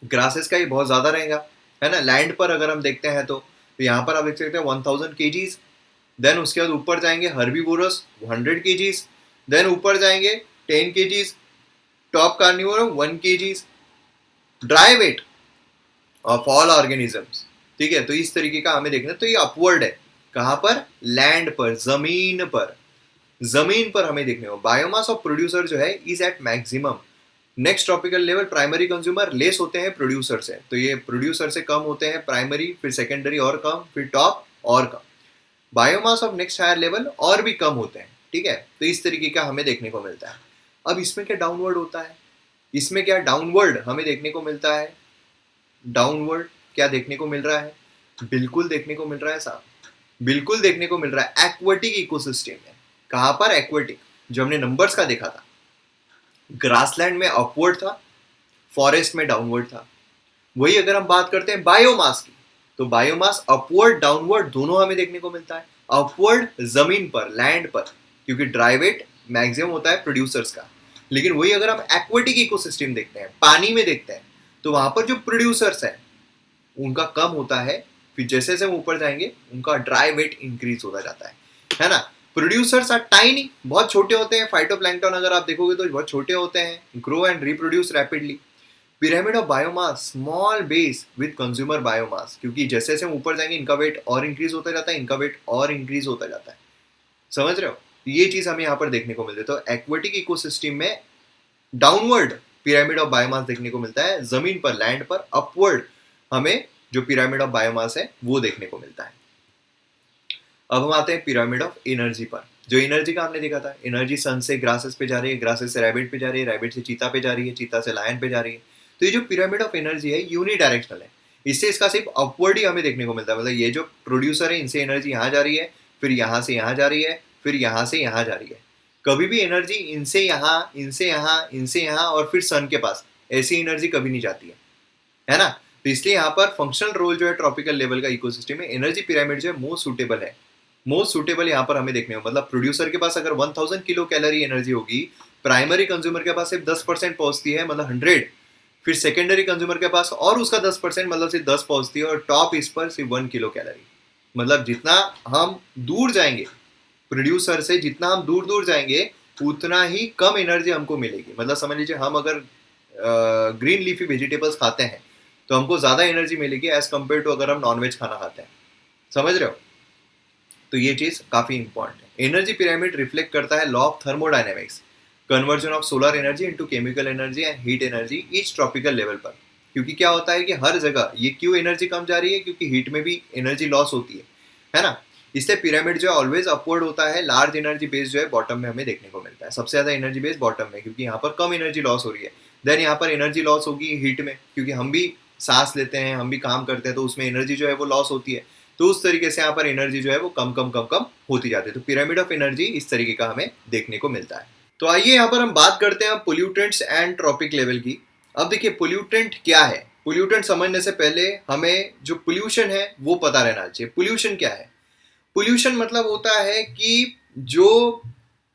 ग्रासेस का ही बहुत ज्यादा रहेगा, है ना। लैंड पर अगर हम देखते हैं तो यहाँ पर आप देख सकते हैं 1000 kgs, देन उसके बाद ऊपर जाएंगे हर्बीवोरस 100 kgs, देन ऊपर जाएंगे 10 kgs, top carnivorous 1 kgs, dry weight of all organisms. ठीक है, तो इस तरीके का हमें देखना, तो ये अपवर्ड है कहाँ पर, लैंड पर, जमीन पर, जमीन पर हमें देखने को। बायोमास ऑफ प्रोड्यूसर जो है is at maximum, next trophic level primary consumer less होते हैं प्रोड्यूसर से, तो ये प्रोड्यूसर से कम होते हैं प्राइमरी, फिर सेकेंडरी और कम, फिर टॉप और कम। Biomass of next higher level और भी कम होते हैं। ठीक है, तो इस तरीके का हमें देखने को मिलता है। अब इसमें क्या डाउनवर्ड होता है, इसमें क्या डाउनवर्ड हमें देखने को मिलता है, डाउनवर्ड क्या देखने को मिल रहा है, बिल्कुल देखने को मिल रहा है साहब, बिल्कुल देखने को मिल रहा है एक्वेटिक इकोसिस्टम है। कहां पर एक्वेटिक, जो हमने नंबर्स का देखा था, ग्रासलैंड में अपवर्ड था, फॉरेस्ट में डाउनवर्ड था। वही अगर हम बात करते हैं बायोमास की, तो बायोमास अपवर्ड डाउनवर्ड दोनों हमें देखने को मिलता है। अपवर्ड जमीन पर, लैंड पर, क्योंकि ड्राई वेट मैक्सिमम होता है प्रोड्यूसर्स का। लेकिन वही अगर हम एक्वेटिक इकोसिस्टम देखते हैं, पानी में देखते हैं, तो वहां पर जो प्रोड्यूसर्स है उनका कम होता है, फिर जैसे जैसे हम ऊपर जाएंगे उनका ड्राई वेट इंक्रीज होता जाता है ना। प्रोड्यूसर्स आर टाइनी, बहुत छोटे होते हैं। फाइटोप्लैंक्टन अगर आप देखोगे तो बहुत छोटे होते हैं, grow and reproduce rapidly. Pyramid of biomass small base with consumer biomass, क्योंकि जैसे जैसे हम ऊपर जाएंगे इनका वेट और इंक्रीज होता जाता है, इनका वेट और इंक्रीज होता जाता है। समझ रहे हो, ये चीज हमें यहाँ पर देखने को मिलती है। तो एक्वेटिक इकोसिस्टम में डाउनवर्ड पिरामिड ऑफ बायोमास देखने को मिलता है, जमीन पर, लैंड पर अपवर्ड हमें जो पिरामिड ऑफ बायोमास है वो देखने को मिलता है। अब हम आते हैं पिरामिड ऑफ एनर्जी पर। जो एनर्जी का हमने देखा था, एनर्जी सन से ग्रासेस पे जा रही है, ग्रासेस से रैबिट पे जा रही है, रैबिट से चीता पे जा रही है, चीता से लायन पे जा रही है। तो ये जो पिरामिड ऑफ एनर्जी है यूनिडायरेक्शनल है, इससे इसका सिर्फ अपवर्ड ही हमें देखने को मिलता है। मतलब ये जो प्रोड्यूसर है इनसे एनर्जी यहाँ जा रही है, फिर यहाँ से यहाँ जा रही है, फिर यहाँ से यहाँ जा रही है। कभी भी एनर्जी इनसे यहाँ, इनसे यहाँ, इनसे यहाँ और फिर सन के पास, ऐसी एनर्जी कभी नहीं जाती है ना। तो इसलिए यहाँ पर फंक्शनल रोल जो है ट्रॉपिकल लेवल का इकोसिस्टम में, एनर्जी पिरामिड जो है मोस्ट सूटेबल है। मोस्ट सूटेबल यहाँ पर हमें देखने को, मतलब प्रोड्यूसर के पास अगर 1000 किलो कैलोरी एनर्जी होगी, प्राइमरी कंज्यूमर के पास सिर्फ 10% पहुंचती है, मतलब 100, फिर सेकेंडरी कंज्यूमर के पास और उसका 10% मतलब सिर्फ 10 पहुंचती है, और टॉप इस पर सिर्फ 1 किलो कैलोरी। मतलब जितना हम दूर जाएंगे प्रोड्यूसर से, जितना हम दूर दूर जाएंगे उतना ही कम एनर्जी हमको मिलेगी। मतलब समझ लीजिए हम अगर ग्रीन लीफी वेजिटेबल्स खाते हैं तो हमको ज्यादा एनर्जी मिलेगी एज कम्पेयर टू अगर हम नॉनवेज खाना खाते हैं। समझ रहे हो, तो ये चीज काफी इंपॉर्टेंट है। एनर्जी पिरामिड रिफ्लेक्ट करता है law of thermodynamics, conversion of solar energy into chemical energy and heat energy each tropical level पर। क्योंकि क्या होता है कि हर जगह ये क्यों एनर्जी कम जा रही है, क्योंकि हीट में भी एनर्जी लॉस होती है ना। इसलिए पिरामिड जो है ऑलवेज अपवर्ड होता है। लार्ज एनर्जी बेस जो है बॉटम में हमें देखने को मिलता है, सबसे ज्यादा एनर्जी बेस बॉटम में, क्योंकि यहाँ पर कम एनर्जी लॉस हो रही है। देन यहाँ पर एनर्जी लॉस होगी हीट में, क्योंकि हम भी सांस लेते हैं, हम भी काम करते हैं, तो उसमें एनर्जी जो है वो लॉस होती है। तो उस तरीके से यहाँ पर एनर्जी जो है वो कम कम कम कम होती जाती है। तो पिरामिड ऑफ एनर्जी इस तरीके का हमें देखने को मिलता है। तो आइए यहाँ पर हम बात करते हैं पोल्यूटेंट्स एंड ट्रॉपिक लेवल की। अब देखिए पोल्यूटेंट क्या है। पोल्यूटेंट समझने से पहले हमें जो पोल्यूशन है वो पता रहना चाहिए। पोल्यूशन क्या है? पोल्यूशन मतलब होता है कि जो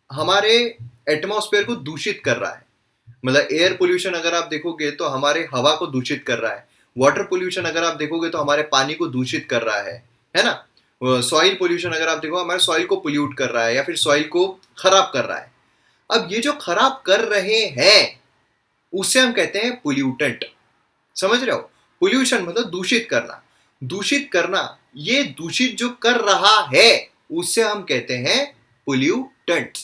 हमारे एटमॉस्फेयर को दूषित कर रहा है। मतलब एयर पोल्यूशन अगर आप देखोगे तो हमारे हवा को दूषित कर रहा है। वाटर पोल्यूशन अगर आप देखोगे तो हमारे पानी को दूषित कर रहा है ना। सॉइल पोल्यूशन अगर आप देखो हमारे सॉइल को पोल्यूट कर रहा है या फिर सॉइल को खराब कर रहा है। अब ये जो खराब कर रहे हैं उससे हम कहते हैं पोल्यूटेंट। समझ रहे हो? पोल्यूशन मतलब दूषित करना। दूषित करना, ये दूषित जो कर रहा है उससे हम कहते हैं पोल्यूटेंट।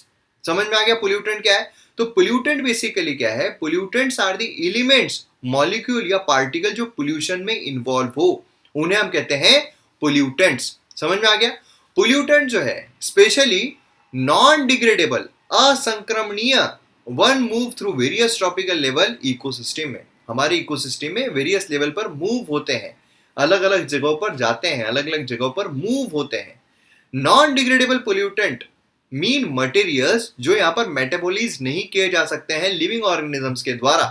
समझ में आ गया पोल्यूटेंट क्या है? तो पोल्यूटेंट बेसिकली क्या है? Pollutants are the elements, molecule या पार्टिकल जो पोल्यूशन में इन्वॉल्व हो, उन्हें हम कहते हैं पोल्यूटेंट्स। समझ में आ गया? पोल्यूटेंट जो है स्पेशली नॉन डिग्रेडेबल, असंक्रमणीय, one move through various tropical level ecosystem में, हमारे इकोसिस्टम में वेरियस लेवल पर मूव होते हैं, अलग अलग जगहों पर जाते हैं, अलग अलग जगहों पर मूव होते हैं। Non degradable pollutant mean materials जो यहां पर मेटाबोलाइज नहीं किए जा सकते हैं लिविंग ऑर्गेनिजम्स के द्वारा,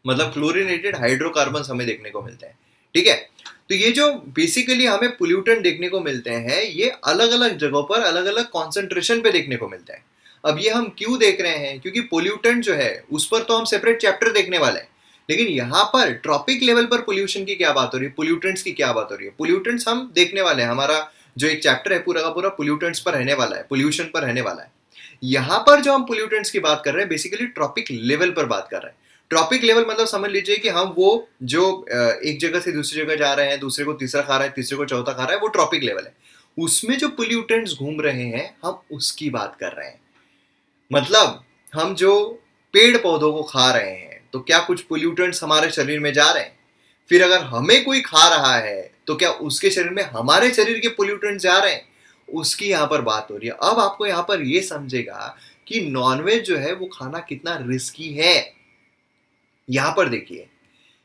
मतलब क्लोरीनेटेड हाइड्रोकार्बन हमें देखने को मिलते हैं। ठीक है? तो ये जो बेसिकली हमें पोल्यूटेंट देखने को मिलते हैं, ये अलग अलग जगहों पर अलग अलग कॉन्सेंट्रेशन पे देखने को मिलते हैं। अब ये हम क्यों देख रहे हैं? क्योंकि पोल्यूटेंट जो है उस पर तो हम सेपरेट चैप्टर देखने वाले हैं, लेकिन यहाँ पर ट्रॉपिक लेवल पर पोल्यूशन की क्या बात हो रही है, पोल्यूटेंट्स की क्या बात हो रही है, पोल्यूटेंट्स हम देखने वाले हैं। हमारा जो एक चैप्टर है पूरा का पूरा पोल्यूटेंट्स पर रहने वाला है, पोल्यूशन पर रहने वाला है। यहाँ पर जो हम पोल्यूटेंट्स की बात कर रहे हैं बेसिकली ट्रॉपिक लेवल पर बात कर रहे हैं। ट्रॉपिक लेवल मतलब समझ लीजिए कि हम वो जो एक जगह से दूसरी जगह जा रहे हैं, दूसरे को तीसरा खा रहा है, तीसरे को चौथा खा रहा है, वो ट्रॉपिक लेवल है। उसमें जो पोल्यूटेंट्स घूम रहे हैं हम उसकी बात कर रहे हैं। मतलब हम जो पेड़ पौधों को खा रहे हैं तो क्या कुछ पोल्यूटेंट्स हमारे शरीर में जा रहे हैं? फिर अगर हमें कोई खा रहा है तो क्या उसके शरीर में हमारे शरीर के पोल्यूटेंट्स जा रहे हैं? उसकी यहां पर बात हो रही है। अब आपको यहां पर यह समझेगा कि नॉनवेज जो है वो खाना कितना रिस्की है। यहां पर देखिए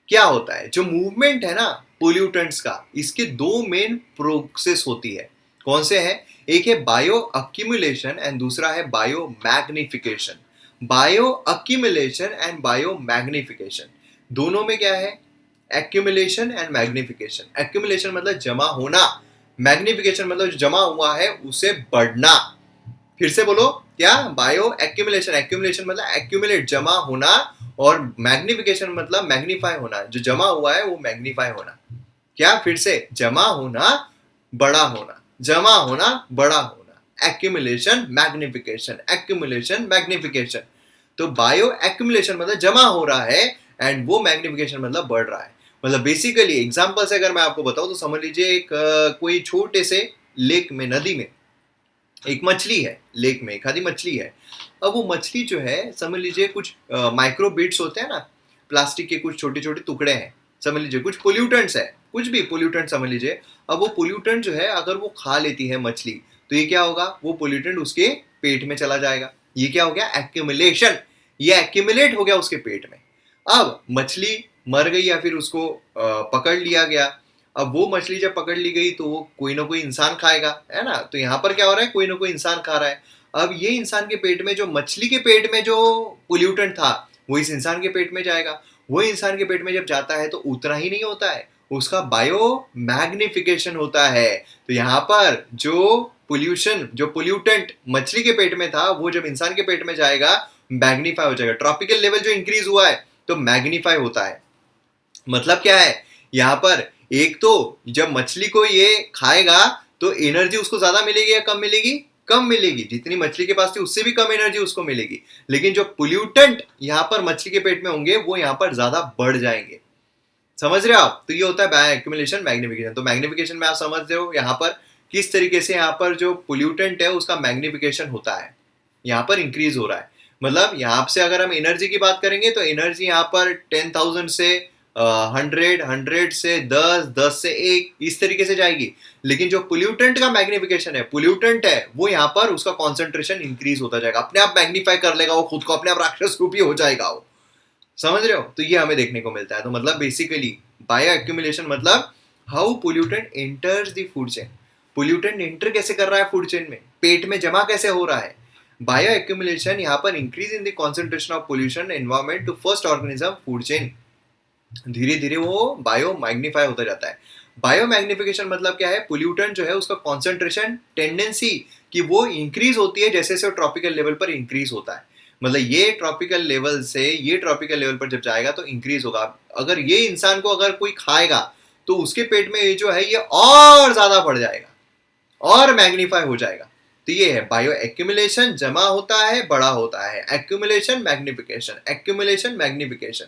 क्या होता है, जो मूवमेंट है ना पोल्यूटेंट्स का, इसके दो मेन प्रोसेस होती है। कौन से हैं? एक है बायो अक्यूमुलेशन एंड दूसरा है bio magnification. Bio accumulation and bio magnification, दोनों में क्या है? Accumulation and magnification. एक्यूमुलेशन मतलब जमा होना, मैग्निफिकेशन मतलब जो जमा हुआ है उसे बढ़ना। फिर से बोलो क्या? बायो एक्यूमुलेशन, एक्यूमुलेशन मतलब एक्यूमुलेट जमा होना, और मैग्निफिकेशन मतलब मैग्नीफाई होना, जो जमा हुआ है वो मैग्नीफाई होना। क्या? फिर से जमा होना बड़ा होना, जमा होना बड़ा होना, एक्यूमुलेशन मैग्निफिकेशन, एक्यूमुलेशन मैग्निफिकेशन। तो बायो एक्यूमुलेशन मतलब जमा हो रहा है एंड वो मैग्निफिकेशन मतलब बढ़ रहा है। मतलब बेसिकली एग्जांपल से अगर मैं आपको बताऊं तो समझ लीजिए एक कोई छोटे से लेक में, नदी में एक मछली है, लेक में एक आधी मछली है। अब वो मछली जो है समझ लीजिए कुछ माइक्रो बिट्स होते हैं ना, प्लास्टिक के कुछ छोटे छोटे टुकड़े हैं, समझ लीजिए कुछ पोल्यूटेंट्स है, कुछ भी पोल्यूटेंट समझ लीजिए। अब वो पोल्यूटेंट जो है अगर वो खा लेती है मछली तो ये क्या होगा? वो पोल्यूटेंट उसके पेट में चला जाएगा। ये क्या हो गया? एक्यूमुलेशन। ये एक्यूमुलेट हो गया उसके पेट में। अब मछली मर गई या फिर उसको पकड़ लिया गया। अब वो मछली जब पकड़ ली गई तो वो कोई ना कोई इंसान खाएगा, है ना? तो यहाँ पर क्या हो रहा है? कोई ना कोई इंसान खा रहा है। अब ये इंसान के पेट में, जो मछली के पेट में जो पोल्यूटेंट था वो इस इंसान के पेट में जाएगा। वो इंसान के पेट में जब जाता है तो उतना ही नहीं होता है, उसका बायो मैग्निफिकेशन होता है। तो यहाँ पर जो पोल्यूशन, जो पोल्यूटेंट मछली के पेट में था वो जब इंसान के पेट में जाएगा मैग्नीफाई हो जाएगा। ट्रॉपिकल लेवल जो इंक्रीज हुआ है तो मैग्नीफाई होता है। मतलब क्या है यहाँ पर? एक तो जब मछली को ये खाएगा तो एनर्जी उसको ज्यादा मिलेगी या कम मिलेगी? कम मिलेगी। जितनी मछली के पास थी उससे भी कम एनर्जी उसको मिलेगी। लेकिन जो पोल्यूटेंट यहाँ पर मछली के पेट में होंगे वो यहाँ पर ज्यादा बढ़ जाएंगे। समझ रहे हो आप? तो ये होता है बायो एक्यूमुलेशन, मैग्निफिकेशन। तो मैग्निफिकेशन में आप समझ रहे हो यहाँ पर किस तरीके से यहाँ पर जो पोल्यूटेंट है उसका मैग्निफिकेशन होता है, यहाँ पर इंक्रीज हो रहा है। मतलब यहाँ से अगर हम एनर्जी की बात करेंगे तो एनर्जी यहाँ पर 10,000 से 100, 100 से 10, 10 से 1, इस तरीके से जाएगी। लेकिन जो पोल्यूटेंट का मैग्निफिकेशन है, पोल्यूटेंट है वो यहाँ पर उसका कॉन्सेंट्रेशन इंक्रीज होता जाएगा, अपने आप मैग्नीफाई कर लेगा वो खुद को, अपने आप राक्षस रूपी हो जाएगा वो। समझ रहे हो? तो ये हमें देखने को मिलता है। तो मतलब बेसिकली बायो एक्यूमुलेशन मतलब how pollutant enters the food chain. Pollutant enter कैसे कर रहा है फूड चेन में, पेट में जमा कैसे हो रहा है। बायो एक्यूमुलेशन यहाँ पर increase in the concentration of pollution environment to first organism food chain. धीरे धीरे वो बायो मैग्नीफाई होता जाता है। बायो मैग्निफिकेशन मतलब क्या है? पोल्यूटेंट जो है उसका कॉन्सेंट्रेशन टेंडेंसी कि वो इंक्रीज होती है जैसे जैसे ट्रॉपिकल लेवल पर इंक्रीज होता है। मतलब ये ट्रॉपिकल लेवल से ये ट्रॉपिकल लेवल पर जब जाएगा तो इंक्रीज होगा। अगर ये इंसान को अगर कोई खाएगा तो उसके पेट में ये जो है ये और ज्यादा बढ़ जाएगा और मैग्नीफाई हो जाएगा। तो ये है बायो एक्यूमुलेशन, जमा होता है बड़ा होता है, एक्यूमुलेशन मैग्निफिकेशन, एक्यूमुलेशन मैग्निफिकेशन।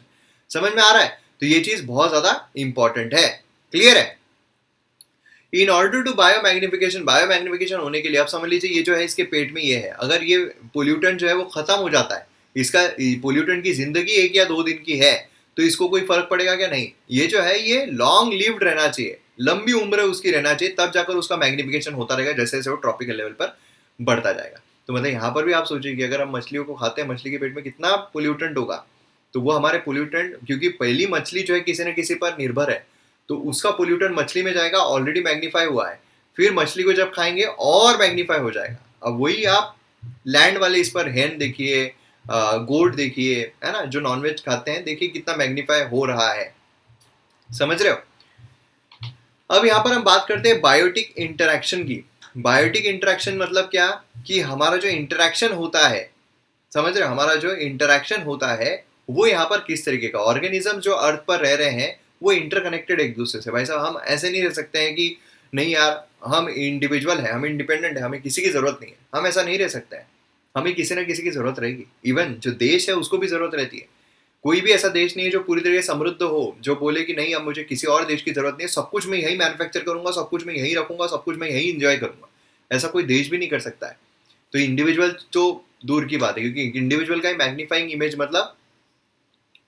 समझ में आ रहा है? तो ये चीज बहुत ज्यादा इंपॉर्टेंट है। क्लियर है? In order to biomagnification होने के लिए आप समझ लीजिए ये जो है इसके पेट में ये है, अगर ये पोल्यूटेंट जो है वो खत्म हो जाता है, इसका पोल्यूटेंट की जिंदगी 1 या 2 दिन की है, तो इसको कोई फर्क पड़ेगा क्या? नहीं। ये जो है ये लॉन्ग लिव्ड रहना चाहिए, लंबी उम्र उसकी रहना चाहिए, तब जाकर उसका मैग्निफिकेशन होता रहेगा जैसे जैसे वो ट्रॉपिकल लेवल पर बढ़ता जाएगा। तो मतलब यहाँ पर भी आप सोचिए कि अगर हम मछलियों को खाते हैं, मछली के पेट में कितना पोल्यूटेंट होगा, तो वो हमारे पोल्यूटेंट, क्योंकि पहली मछली जो है किसी न किसी पर निर्भर है, तो उसका पोल्यूटेंट मछली में जाएगा, ऑलरेडी मैग्नीफाई हुआ है, फिर मछली को जब खाएंगे और मैग्नीफाई हो जाएगा। अब वही आप लैंड वाले इस पर हेन देखिए, गोट देखिए, है ना, जो नॉनवेज खाते हैं, देखिए कितना मैग्नीफाई हो रहा है। समझ रहे हो? अब यहाँ पर हम बात करते हैं बायोटिक इंटरेक्शन की। बायोटिक इंटरेक्शन मतलब क्या? कि हमारा जो इंटरेक्शन होता है, समझ रहे हो, हमारा जो इंटरेक्शन होता है वो यहाँ पर किस तरीके का, ऑर्गेनिज्म जो अर्थ पर रह रहे हैं वो इंटरकनेक्टेड एक दूसरे से। भाई साहब हम ऐसे नहीं रह सकते हैं कि नहीं यार हम इंडिविजुअल है, हम इंडिपेंडेंट है, हमें किसी की जरूरत नहीं है, हम ऐसा नहीं रह सकते हैं। हमें किसी ना किसी की जरूरत रहेगी। इवन जो देश है उसको भी जरूरत रहती है। कोई भी ऐसा देश नहीं है जो पूरी तरह से समृद्ध हो, जो बोले कि नहीं अब मुझे किसी और देश की जरूरत नहीं है, सब कुछ मैं यही मैन्युफैक्चर करूंगा, सब कुछ मैं यही रखूंगा, सब कुछ मैं यही इंजॉय करूंगा। ऐसा कोई देश भी नहीं कर सकता है। तो इंडिविजुअल तो दूर की बात है, क्योंकि इंडिविजुअल का मैग्नीफाइंग इमेज मतलब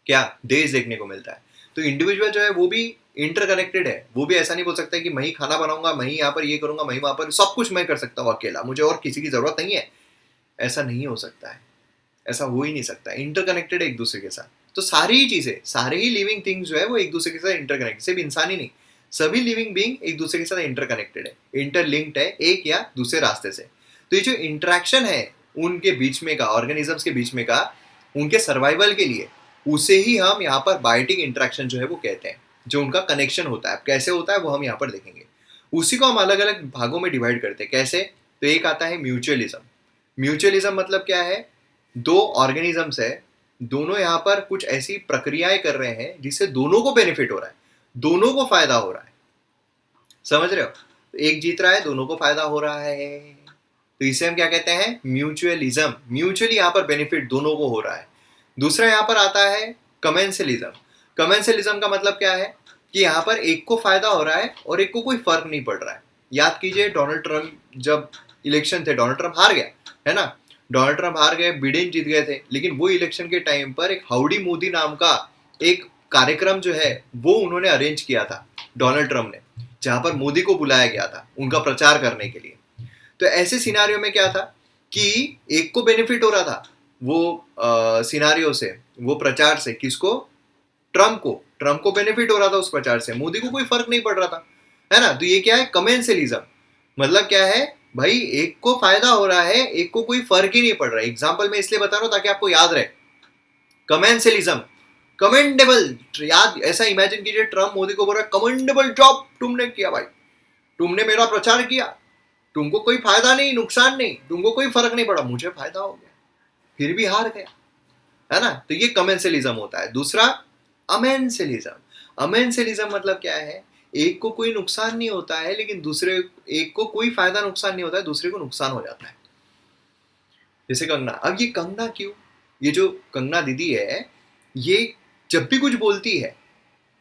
क्या, देश देखने को मिलता है। तो इंडिविजुअल जो है वो भी इंटरकनेक्टेड है। वो भी ऐसा नहीं बोल सकता है कि मैं ही खाना बनाऊंगा, मैं ही यहाँ पर ये करूंगा, मैं ही वहां पर, सब कुछ मैं कर सकता हूँ अकेला, मुझे और किसी की जरूरत नहीं है। ऐसा नहीं हो सकता है, ऐसा हो ही नहीं सकता। इंटरकनेक्टेड है एक दूसरे के साथ। तो सारी ही चीजें, सारे ही लिविंग थिंग्स जो है वो एक दूसरे के साथ इंटरकनेक्टेड, सिर्फ इंसान ही नहीं, सभी लिविंग बीइंग एक दूसरे के साथ इंटरकनेक्टेड है, इंटरलिंक्ड है एक या दूसरे रास्ते से। तो ये जो इंटरेक्शन है उनके बीच में का, ऑर्गेनिजम्स के बीच में का, उनके सर्वाइवल के लिए, उसे ही हम यहाँ पर बायोटिक इंटरेक्शन जो है वो कहते हैं। जो उनका कनेक्शन होता है, कैसे होता है वो हम यहाँ पर देखेंगे। उसी को हम अलग अलग भागों में डिवाइड करते हैं। कैसे? तो एक आता है म्यूचुअलिज्म। म्यूचुअलिज्म मतलब क्या है? दो ऑर्गेनिजम्स है, दोनों यहाँ पर कुछ ऐसी प्रक्रियाएं कर रहे हैं जिससे दोनों को बेनिफिट हो रहा है, दोनों को फायदा हो रहा है। समझ रहे हो? तो एक जीत रहा है, दोनों को फायदा हो रहा है, तो इसे हम क्या कहते हैं? म्यूचुअलिज्म। म्यूचुअली यहाँ पर बेनिफिट दोनों को हो रहा है। दूसरा यहाँ पर आता है कमेंसलिज्म। कमेंसलिज्म का मतलब क्या है? कि यहाँ पर एक को फायदा हो रहा है और एक को कोई फर्क नहीं पड़ रहा है। याद कीजिए डोनाल्ड ट्रंप, जब इलेक्शन थे, डोनाल्ड ट्रंप हार गया, है ना, डोनाल्ड ट्रंप हार गए, बिडेन जीत गए थे, लेकिन वो इलेक्शन के टाइम पर एक हाउडी मोदी नाम का एक कार्यक्रम जो है वो उन्होंने अरेंज किया था, डोनाल्ड ट्रंप ने, जहां पर मोदी को बुलाया गया था उनका प्रचार करने के लिए। तो ऐसे सिनारियो में क्या था कि एक को बेनिफिट हो रहा था वो सिनारियो से, वो प्रचार से, किसको? ट्रम्प को बेनिफिट हो रहा था उस प्रचार से, मोदी को कोई फर्क नहीं पड़ रहा था, है ना। तो ये क्या है? कमेंसलिज्म। मतलब क्या है भाई? एक को फायदा हो रहा है, एक को कोई फर्क ही नहीं पड़ रहा है। एग्जाम्पल मैं इसलिए बता रहा हूं ताकि आपको याद रहे। Commensalism, commendable. याद, ऐसा इमेजिन कीजिए ट्रम्प मोदी को बोल रहा है कमेंडेबल जॉब तुमने किया भाई, तुमने मेरा प्रचार किया, तुमको कोई फायदा नहीं, नुकसान नहीं, तुमको कोई फर्क नहीं पड़ा, मुझे फायदा हो गया, फिर भी हार गया, है ना। तो ये कमेंसलिज्म होता है। दूसरा अमेंसलिज्म। अमेंसलिज्म मतलब क्या है? एक को कोई नुकसान नहीं होता है, लेकिन दूसरे, एक को कोई फायदा नुकसान नहीं होता है, दूसरे को नुकसान हो जाता है। जैसे कंगना। अब ये कंगना क्यों? ये जो कंगना दीदी है, ये जब भी कुछ बोलती है,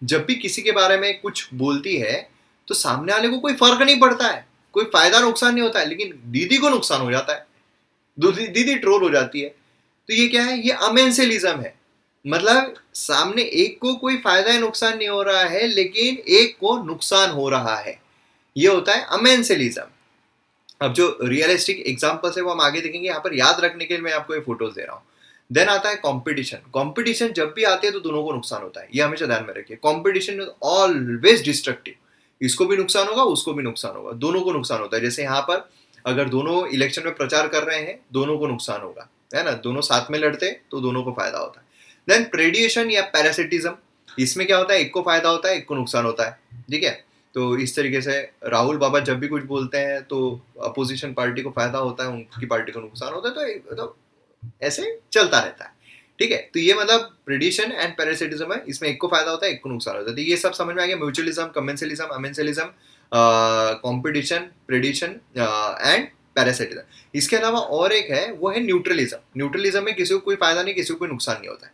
जब भी किसी के बारे में कुछ बोलती है, तो सामने वाले को कोई फर्क नहीं पड़ता है, कोई फायदा नुकसान नहीं होता है, लेकिन दीदी को नुकसान हो जाता है, दीदी ट्रोल हो जाती है। तो ये क्या है? ये अमेंसलिज्म है। मतलब सामने एक को कोई फायदा नुकसान नहीं हो रहा है, लेकिन एक को नुकसान हो रहा है, ये होता है अमेंसलिज्म। अब जो रियलिस्टिक एग्जांपल्स है वो हम आगे देखेंगे। यहाँ पर याद रखने के लिए मैं आपको ये फोटोज दे रहा हूँ। देन आता है कंपटीशन। कंपटीशन जब भी आते हैं तो दोनों को नुकसान होता है, ये हमेशा ध्यान में रखिए। Competition is always destructive. इसको भी नुकसान होगा, उसको भी नुकसान होगा, दोनों को नुकसान होता है। जैसे यहाँ पर अगर दोनों इलेक्शन में प्रचार कर रहे हैं, दोनों को नुकसान होगा, है ना। दोनों साथ में लड़ते तो दोनों को फायदा होता है। देन प्रेडिएशन या पैरासिटिज्म। इसमें क्या होता है? एक को फायदा होता है, एक को नुकसान होता है, ठीक है। तो इस तरीके से राहुल बाबा जब भी कुछ बोलते हैं तो अपोजिशन पार्टी को फायदा होता है, उनकी पार्टी को नुकसान होता है, तो ऐसे चलता रहता है, ठीक है। तो ये मतलब प्रेडिशन एंड पैरासिटिज्म है, इसमें एक को फायदा होता है, एक को नुकसान होता है। तो ये सब समझ में आ गया। Mutualism, commensalism, amensalism, competition, predation and parasitism. इसके अलावा और एक है, वो है न्यूट्रलिज्म। न्यूट्रलिज्म में किसी को कोई फायदा नहीं, किसी को कोई नुकसान नहीं होता है,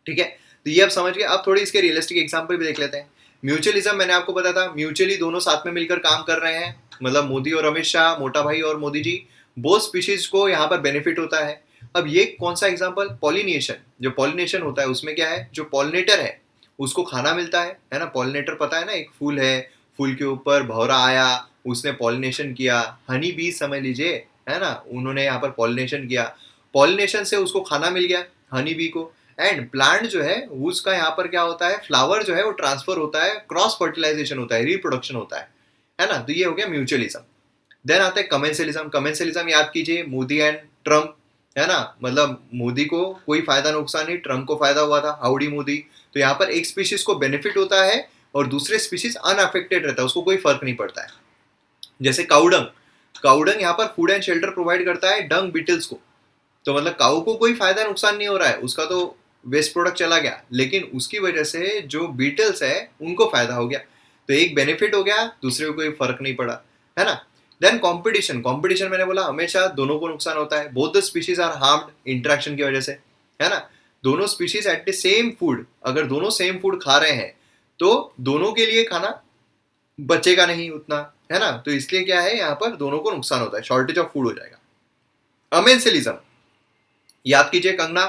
ठीक है। तो ये आप समझ गए। अब थोड़ी इसके रियलिस्टिक एग्जांपल भी देख लेते हैं। म्यूचुअलिज्म मैंने आपको बताया था, म्यूचुअली दोनों साथ में मिलकर काम कर रहे हैं, मतलब मोदी और अमित शाह, मोटा भाई और मोदी जी, बोथ स्पीशीज को यहाँ पर बेनिफिट होता है। अब ये कौन सा एग्जांपल, पॉलिनेशन। जो पॉलिनेशन होता है उसमें क्या है, जो पॉलिनेटर है उसको खाना मिलता है ना। पॉलिनेटर पता है ना, एक फूल है, फूल के ऊपर भौरा आया, उसने पॉलिनेशन किया, हनी बी समझ लीजिए, है ना, उन्होंने यहाँ पर पॉलिनेशन किया, पॉलिनेशन से उसको खाना मिल गया हनी बी को। एंड प्लांट जो है उसका यहाँ पर क्या होता है, फ्लावर जो है वो ट्रांसफर होता है, क्रॉस फर्टिलाइजेशन होता है, रिप्रोडक्शन होता है ना। तो ये हो गया म्यूचुअलिज्म। देन आता है कमेंसलिज्म। कमेंसलिज्म याद कीजिए, मोदी एंड ट्रम्प, है ना, मतलब मोदी को कोई फायदा नुकसान नहीं, ट्रम्प को फायदा हुआ था, हाउडी मोदी। तो यहाँ पर एक स्पीशीज को बेनिफिट होता है और दूसरे स्पीशीज अनअफेक्टेड रहता है, उसको कोई फर्क नहीं पड़ता है। जैसे काउडंग, काउडंग यहाँ पर फूड एंड शेल्टर प्रोवाइड करता है डंग बीटल्स को। तो मतलब काऊ को कोई फायदा नुकसान नहीं हो रहा है, उसका तो वेस्ट प्रोडक्ट चला गया, लेकिन उसकी वजह से जो बीटल्स है उनको फायदा हो गया। तो एक बेनिफिट हो गया, दूसरे को कोई फर्क नहीं पड़ा, है ना। Then competition. कंपटीशन मैंने बोला हमेशा दोनों को नुकसान होता है, both the species are harmed interaction की वजह से, है ना। दोनों species at the same food, अगर दोनों सेम फूड खा रहे हैं तो दोनों के लिए खाना बचेगा नहीं उतना, है ना। तो इसलिए क्या है, यहाँ पर दोनों को नुकसान होता है, शॉर्टेज ऑफ फूड हो जाएगा। अमेंसिलिज्म याद कीजिए, कंगना,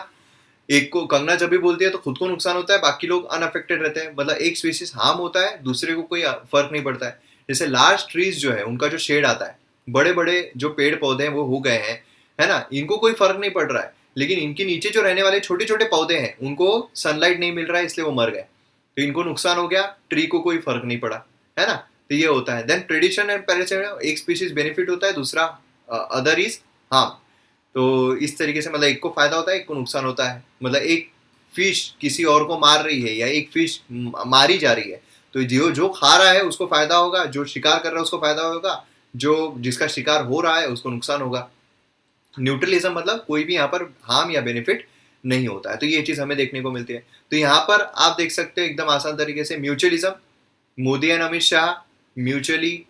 एक को कंगना जब भी बोलती है तो खुद को नुकसान होता है, बाकी लोग अनअफेक्टेड रहते हैं, मतलब एक स्पीशीज हार्म होता है, दूसरे को कोई फर्क नहीं पड़ता है। जैसे लार्ज ट्रीज जो है उनका जो शेड आता है, बड़े बड़े जो पेड़ पौधे हैं वो हो गए हैं, है ना, इनको कोई फर्क नहीं पड़ रहा है, लेकिन इनके नीचे जो रहने वाले छोटे छोटे पौधे हैं उनको सनलाइट नहीं मिल रहा है, इसलिए वो मर गए, तो इनको नुकसान हो गया, ट्री को कोई फर्क नहीं पड़ा, है ना। तो ये होता है। देन प्रेडिशन एंड पैरासिटिज्म, एक स्पीशीज बेनिफिट होता है, दूसरा अदर इज हार्म। तो इस तरीके से मतलब एक को फायदा होता है, एक को नुकसान होता है। मतलब एक फिश किसी और को मार रही है या एक फिश मारी जा रही है, तो जो जो खा रहा है उसको फायदा होगा, जो शिकार कर रहा है उसको फायदा होगा, जो जिसका शिकार हो रहा है उसको नुकसान होगा। न्यूट्रलिज्म मतलब कोई भी यहाँ पर हार्म या बेनिफिट नहीं होता है। तो ये चीज हमें देखने को मिलती है। तो यहाँ पर आप देख सकते हो एकदम आसान तरीके से, mutualism, Modi and Amit Shah mutually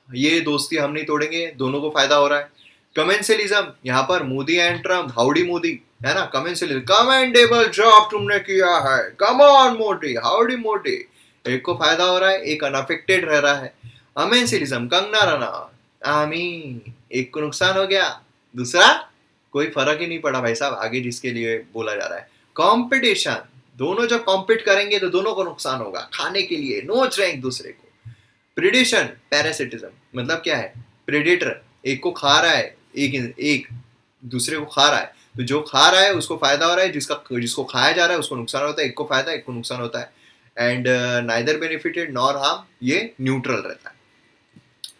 ये दोस्ती हम नहीं तोड़ेंगे, दोनों को फायदा हो रहा है। कमेंसलिज्म, यहाँ पर Modi and Trump, howdy Modi, है ना। कमेंसलिज्म, कमेंडेबल जॉब तुमने किया है, come on Modi, howdy Modi, एक को फायदा हो रहा है, एक अनअफेक्टेड रह रहा है। अमेंसलिज्म, कंगना रनावत, आमीन, एक को नुकसान हो गया, दूसरा कोई फर्क ही नहीं पड़ा भाई साहब, आगे जिसके लिए बोला जा रहा है। कंपटीशन, दोनों जब कॉम्पिट करेंगे तो दोनों को नुकसान होगा, खाने के लिए नोच रहे हैं एक दूसरे को। प्रेडेशन, पैरासिटिज्म, मतलब क्या है, प्रेडेटर एक को खा रहा है, एक दूसरे को खा रहा है, तो जो खा रहा है उसको फायदा हो रहा है, जिसको खाया जा रहा है उसको नुकसान होता है, एक को फायदा एक को नुकसान होता है। And neither benefited nor harm, ये न्यूट्रल रहता है।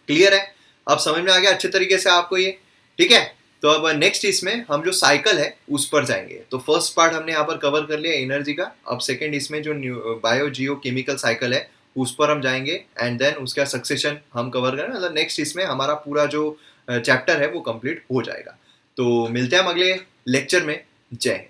क्लियर है, अब समझ में आ गया अच्छे तरीके से आपको ये, ठीक है। तो अब नेक्स्ट इसमें हम जो साइकिल है उस पर जाएंगे। तो फर्स्ट पार्ट हमने यहाँ पर कवर कर लिया एनर्जी का, अब सेकंड इसमें जो बायो जियो केमिकल साइकिल है उस पर हम जाएंगे, एंड देन उसका सक्सेशन हम कवर करें, मतलब नेक्स्ट इसमें हमारा पूरा जो चैप्टर है वो कंप्लीट हो जाएगा। तो मिलते हैं हम अगले लेक्चर में। जय हिंद।